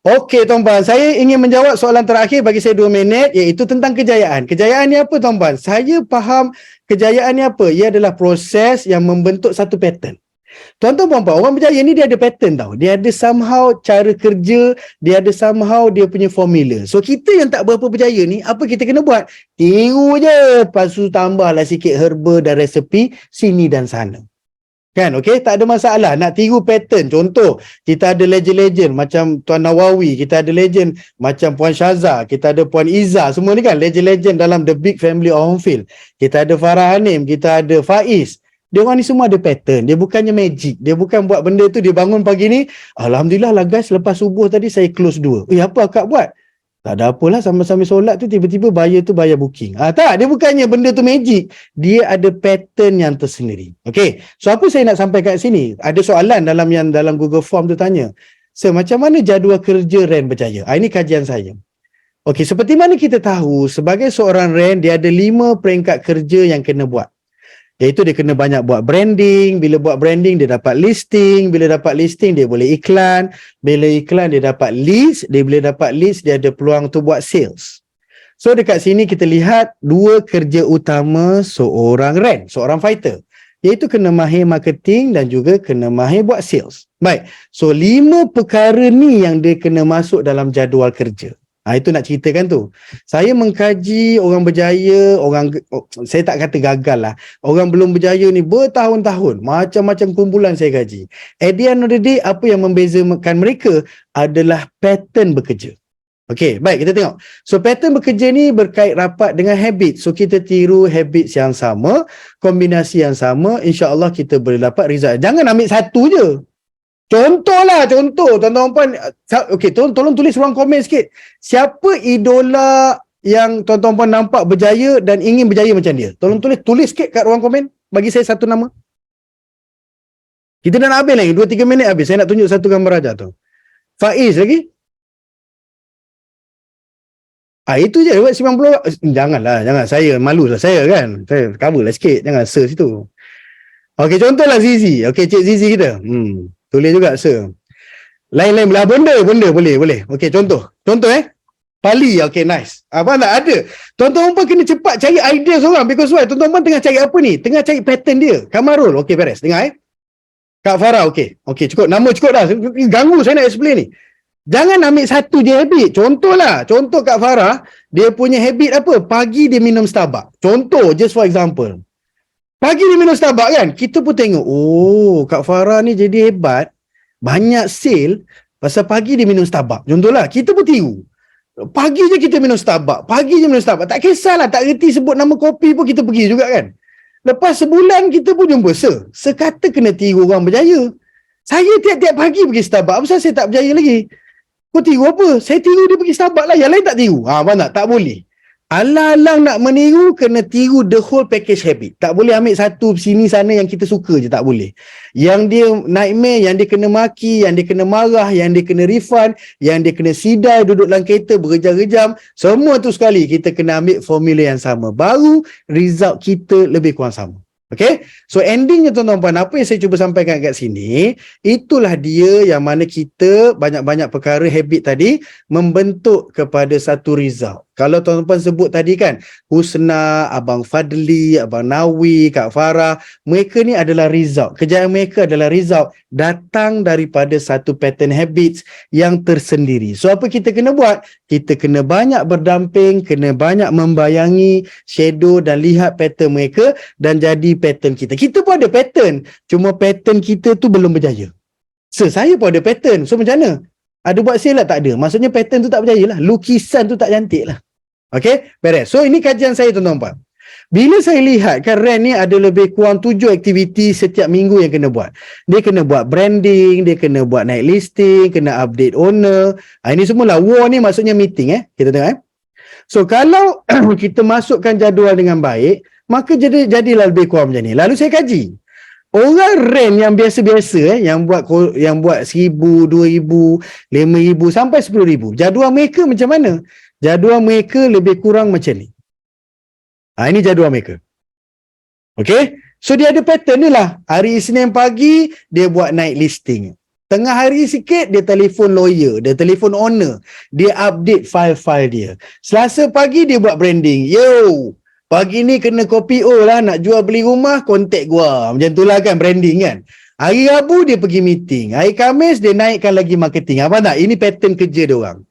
Okey tuan-tuan, saya ingin menjawab soalan terakhir, bagi saya 2 minit, iaitu tentang kejayaan. Kejayaan ni apa tuan-tuan? Saya faham kejayaan ni apa? Ia adalah proses yang membentuk satu pattern. Tuan-tuan puan-puan, orang berjaya ni dia ada pattern tau. Dia ada somehow cara kerja, dia ada somehow dia punya formula. So kita yang tak berapa berjaya ni, apa kita kena buat? Tiru je, lepas tu tambahlah sikit herba dan resepi sini dan sana. Kan, okey, tak ada masalah nak tiru pattern. Contoh, kita ada legend-legend macam Tuan Nawawi, kita ada legend macam Puan Syazah, kita ada Puan Izzah, semua ni kan legend-legend dalam the big family of home field. Kita ada Farah Hanim, kita ada Faiz. Dia orang ni semua ada pattern. Dia bukannya magic. Dia bukan buat benda tu, dia bangun pagi ni, alhamdulillah lah guys, lepas subuh tadi saya close 2. Apa akak buat? Tak ada apalah, sambil-sambil solat tu tiba-tiba bayar booking. Tak, dia bukannya benda tu magic. Dia ada pattern yang tersendiri. Okay, so apa saya nak sampaikan kat sini? Ada soalan dalam Google Form tu tanya, so macam mana jadual kerja Rand Berjaya? Ini kajian saya. Okay, seperti mana kita tahu, sebagai seorang Rand, dia ada 5 peringkat kerja yang kena buat. Iaitu dia kena banyak buat branding. Bila buat branding dia dapat listing. Bila dapat listing dia boleh iklan. Bila iklan dia dapat leads. Bila dapat leads dia ada peluang untuk buat sales. So dekat sini kita lihat 2 kerja utama seorang Rand, seorang fighter. Iaitu kena mahir marketing dan juga kena mahir buat sales. Baik, so 5 perkara ni yang dia kena masuk dalam jadual kerja. Itu nak ceritakan tu. Saya mengkaji orang berjaya, saya tak kata gagal lah. Orang belum berjaya ni bertahun-tahun. Macam-macam kumpulan saya kaji. At the end of the day, apa yang membezakan mereka adalah pattern bekerja. Okey, baik, kita tengok. So pattern bekerja ni berkait rapat dengan habit. So kita tiru habits yang sama, kombinasi yang sama, insya-Allah kita boleh dapat result. Jangan ambil satu je. Contoh tuan-tuan puan. Okey, tolong tulis ruang komen sikit. Siapa idola yang tuan-tuan puan nampak berjaya dan ingin berjaya macam dia? Tolong tulis sikit kat ruang komen. Bagi saya satu nama. Kita dah nak habis lagi, 2-3 minit habis. Saya nak tunjuk satu gambar aja tu. Faiz lagi? Itu je buat 90. Jangan. Saya malu lah saya kan. Saya cover lah sikit. Jangan search situ. Okey, contohlah Zizi. Okey, Cik Zizi kita. Tulis juga sir. Lain-lain belah benda boleh. Okey, contoh Pali. Okey, nice. Apa tak ada. Tuan-tuan pun kena cepat cari idea seorang, because why? Tuan-tuan pun tengah cari apa ni? Tengah cari pattern dia. Kamarul. Okey, beres. Dengar Kak Farah. Okey, cukup. Nama cukup dah. Ganggu saya nak explain ni. Jangan ambil satu je habit. Contoh Kak Farah, dia punya habit apa? Pagi dia minum Starbucks. Contoh, just for example. Pagi dia minum Starbucks kan, kita pun tengok, Kak Farah ni jadi hebat, banyak sale pasal pagi dia minum Starbucks. Contohlah, kita pun tiru. Pagi je kita minum Starbucks, tak kisahlah, tak reti sebut nama kopi pun kita pergi juga kan. Lepas sebulan kita pun jumpa sekata kena tiru orang berjaya. Saya tiap-tiap pagi pergi Starbucks, apa saya tak berjaya lagi? Kau tiru apa? Saya tiru dia pergi Starbucks lah, yang lain tak tiru. Faham tak boleh. Alang-alang nak meniru, kena tiru the whole package habit. Tak boleh ambil satu sini sana yang kita suka je, tak boleh. Yang dia nightmare, yang dia kena maki, yang dia kena marah, yang dia kena refund, yang dia kena sidai duduk dalam kereta berjam-jam, semua tu sekali kita kena ambil formula yang sama. Baru result kita lebih kurang sama. Okay, so endingnya tuan-tuan puan, apa yang saya cuba sampaikan kat sini, itulah dia yang mana kita banyak-banyak perkara habit tadi membentuk kepada satu result. Kalau tuan-tuan sebut tadi kan, Husna, Abang Fadli, Abang Nawi, Kak Farah, mereka ni adalah result. Kejayaan mereka adalah result datang daripada satu pattern habits yang tersendiri. So apa kita kena buat? Kita kena banyak berdamping, kena banyak membayangi shadow dan lihat pattern mereka dan jadi pattern kita. Kita pun ada pattern, cuma pattern kita tu belum berjaya. Saya pun ada pattern. So macam mana? Ada buat sale lah? Tak ada. Maksudnya pattern tu tak berjaya lah. Lukisan tu tak cantik lah. Okay, beres. So ini kajian saya tuan-tuan puan. Bila saya lihat kan Rand ni ada lebih kurang 7 aktiviti setiap minggu yang kena buat. Dia kena buat branding, dia kena buat naik listing, kena update owner. Ini semualah. War ni maksudnya meeting Kita tengok So kalau kita masukkan jadual dengan baik, maka jadilah lebih kurang macam ni. Lalu saya kaji. Orang Rand yang biasa-biasa yang buat 1,000, 2,000, 5,000 sampai 10,000. Jadual mereka macam mana? Jadual mereka lebih kurang macam ni. Ini jadual mereka. Okay? So dia ada pattern ni lah. Hari Isnin pagi, dia buat naik listing. Tengah hari sikit, dia telefon lawyer, dia telefon owner, dia update file-file dia. Selasa pagi, dia buat branding. Pagi ni kena kopi lah, nak jual beli rumah, kontak gua. Macam tu lah kan, branding kan. Hari Rabu, dia pergi meeting. Hari Khamis, dia naikkan lagi marketing. Apa tak? Ini pattern kerja dia orang.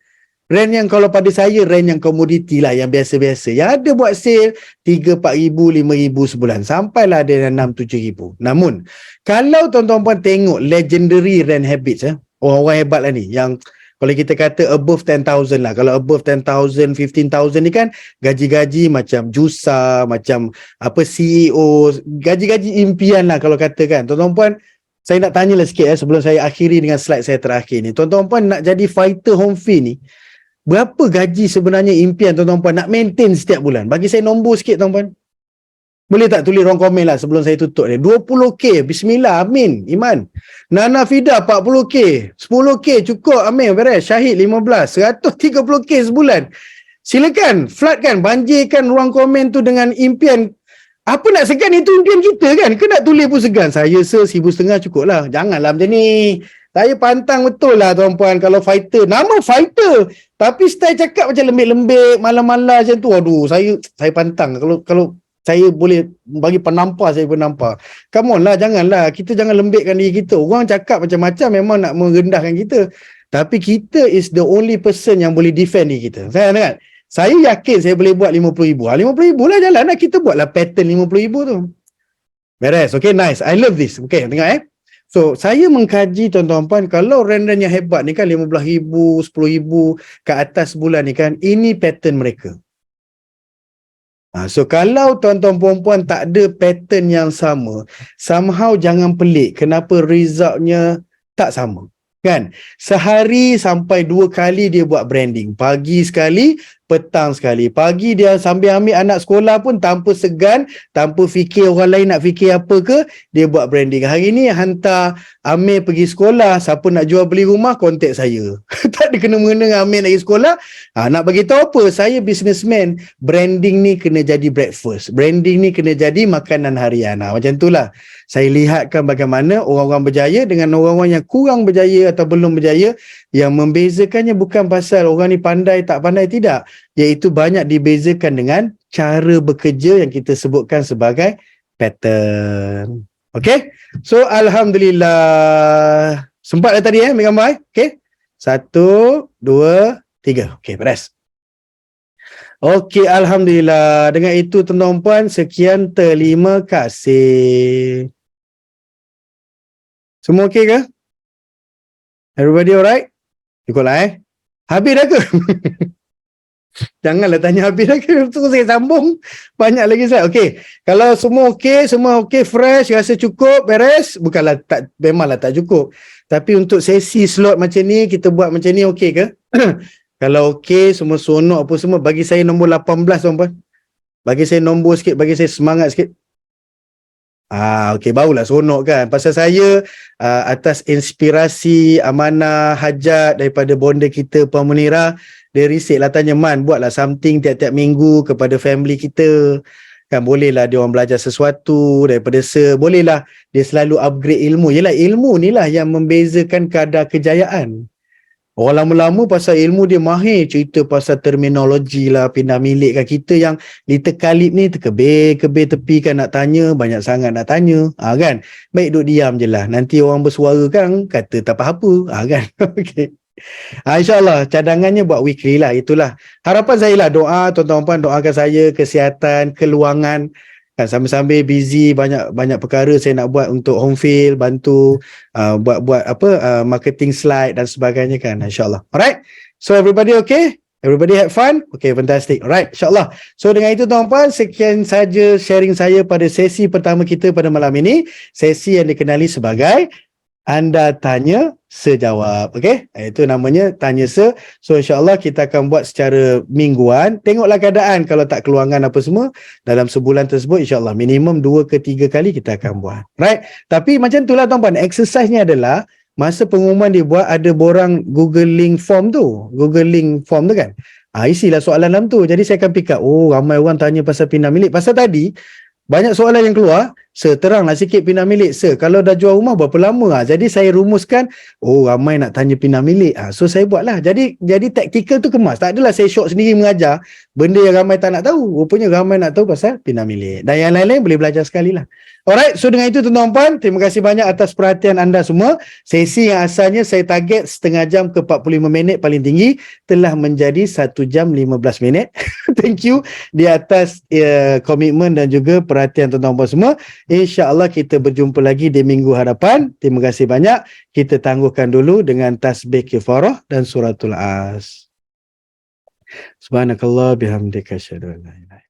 Rand yang kalau pada saya, rand yang komoditi lah, yang biasa-biasa. Yang ada buat sale 3-4 ribu, 5 ribu sebulan. Sampailah ada 6-7 ribu. Namun, kalau tuan-tuan puan tengok legendary rand habits, orang-orang hebat lah ni. Yang kalau kita kata above 10,000 lah. Kalau above 10,000, 15,000 ni kan, gaji-gaji macam Jusa, macam CEO, gaji-gaji impian lah kalau katakan. Tuan-tuan puan, saya nak tanyalah sikit sebelum saya akhiri dengan slide saya terakhir ni. Tuan-tuan puan nak jadi fighter home fin ni, Berapa gaji sebenarnya impian tuan-tuan puan nak maintain setiap bulan? Bagi saya nombor sikit tuan-puan. Boleh tak tulis ruang komen lah sebelum saya tutup ni. 20k, bismillah, amin, iman. Nana Fida 40k, 10k cukup, amin, beres. Syahid 15, 130k sebulan. Silakan, floodkan, banjirkan ruang komen tu dengan impian. Apa nak segan, itu impian kita kan? Ke nak tulis pun segan. Saya 1,500 cukup lah. Janganlah macam ni. Saya pantang betul lah tuan-puan kalau fighter. Nama fighter. Tapi style cakap macam lembik-lembik, malam-malam macam tu. Aduh, saya pantang. Kalau saya boleh bagi penampar, saya penampar. Come on lah, janganlah. Kita jangan lembikkan diri kita. Orang cakap macam-macam memang nak merendahkan kita. Tapi kita is the only person yang boleh defend diri kita. Saya yakin saya boleh buat 50,000. 50,000 lah jalan lah. Kita buatlah pattern 50,000 tu. Beres. Okay, nice. I love this. Okay, tengok So, saya mengkaji tuan-tuan puan, kalau rand-rand yang hebat ni kan 15,000, 10,000 ke atas bulan ni kan, ini pattern mereka. So kalau tuan-tuan puan-puan tak ada pattern yang sama, somehow jangan pelik kenapa resultnya tak sama. Kan? Sehari sampai 2 kali dia buat branding. Pagi sekali, petang sekali. Pagi dia sambil ambil anak sekolah pun tanpa segan, tanpa fikir orang lain nak fikir apa ke, dia buat branding. Hari ni hantar Amir pergi sekolah, siapa nak jual beli rumah, kontak saya. Tak ada kena-mengena dengan Amir nak pergi sekolah. Nak bagi tahu apa? Saya businessman. Branding ni kena jadi breakfast. Branding ni kena jadi makanan harian. Macam itulah. Saya lihatkan bagaimana orang-orang berjaya dengan orang-orang yang kurang berjaya atau belum berjaya. Yang membezakannya bukan pasal orang ni pandai tak pandai, tidak. Iaitu banyak dibezakan dengan cara bekerja yang kita sebutkan sebagai pattern. Okay? So, Alhamdulillah. Sempat dah tadi ambil gambar Okay? 1, 2, 3. Okay, beres. Okay, Alhamdulillah. Dengan itu, tuan-tuan puan, sekian, terima kasih. Semua okay ke? Everybody alright? Ikutlah Habis dah ke? Janganlah tanya habis dah ke? Terus saya sambung. Banyak lagi saya. Okay. Kalau semua okay, fresh, rasa cukup, beres. Bukanlah tak, memanglah tak cukup. Tapi untuk sesi slot macam ni, kita buat macam ni okay ke? Kalau okay, semua sonok apa semua, bagi saya nombor 18 tuan-puan. Bagi saya nombor sikit, bagi saya semangat sikit. Okay, barulah sonok kan. Pasal saya atas inspirasi amanah hajat daripada bonda kita Puan Munirah, dia risik lah tanya, Man, buatlah something tiap-tiap minggu kepada family kita. Kan bolehlah dia orang belajar sesuatu daripada bolehlah dia selalu upgrade ilmu. Yelah, ilmu ni lah yang membezakan kadar kejayaan. Orang lama-lama pasal ilmu dia mahir, cerita pasal terminologi lah, pindah milik kan. Kita yang little kalib ni terkebir tepi kan, nak tanya, banyak sangat nak tanya. Kan? Baik duduk diam je lah. Nanti orang bersuara kan, kata tak apa-apa. Kan? Okay. InsyaAllah cadangannya buat weekly lah. Itulah harapan saya lah. Doa tuan-tuan puan, doakan saya kesihatan, keluangan kan, sambil-sambil busy banyak perkara saya nak buat untuk home field, bantu buat marketing slide dan sebagainya kan, insyaAllah. Alright, so everybody okay? Everybody had fun? Okay, fantastic. Alright, insyaAllah. So dengan itu tuan-tuan, sekian saja sharing saya pada sesi pertama kita pada malam ini. Sesi yang dikenali sebagai Anda Tanya Sejawab. Okay, itu namanya Tanya Se. So insyaAllah kita akan buat secara mingguan. Tengoklah keadaan, kalau tak keluangan apa semua dalam sebulan tersebut, insyaAllah minimum 2 ke 3 kali kita akan buat. Right, tapi macam itulah tuan-tuan, exercise-nya adalah masa pengumuman dibuat ada borang Google Link form tu. Google Link form tu kan, isilah soalan dalam tu. Jadi saya akan pick up, ramai orang tanya pasal pindah milik. Pasal tadi banyak soalan yang keluar. Teranglah sikit pindah milik. Kalau dah jual rumah berapa lama? Jadi saya rumuskan, ramai nak tanya pindah milik. So saya buatlah. Jadi taktikal tu kemas. Tak adalah saya syok sendiri mengajar benda yang ramai tak nak tahu. Rupanya ramai nak tahu pasal pindah milik. Dan yang lain-lain boleh belajar sekali lah. Alright, so dengan itu tuan-tuan puan, terima kasih banyak atas perhatian anda semua. Sesi yang asalnya saya target setengah jam ke 45 minit paling tinggi, telah menjadi 1 jam 15 minit. Thank you di atas komitmen dan juga perhatian tuan-tuan puan semua. InsyaAllah kita berjumpa lagi di minggu hadapan. Terima kasih banyak. Kita tangguhkan dulu dengan tasbih kifarah dan suratul As. Subhanakallah bihamdika asyhadu an la ilaha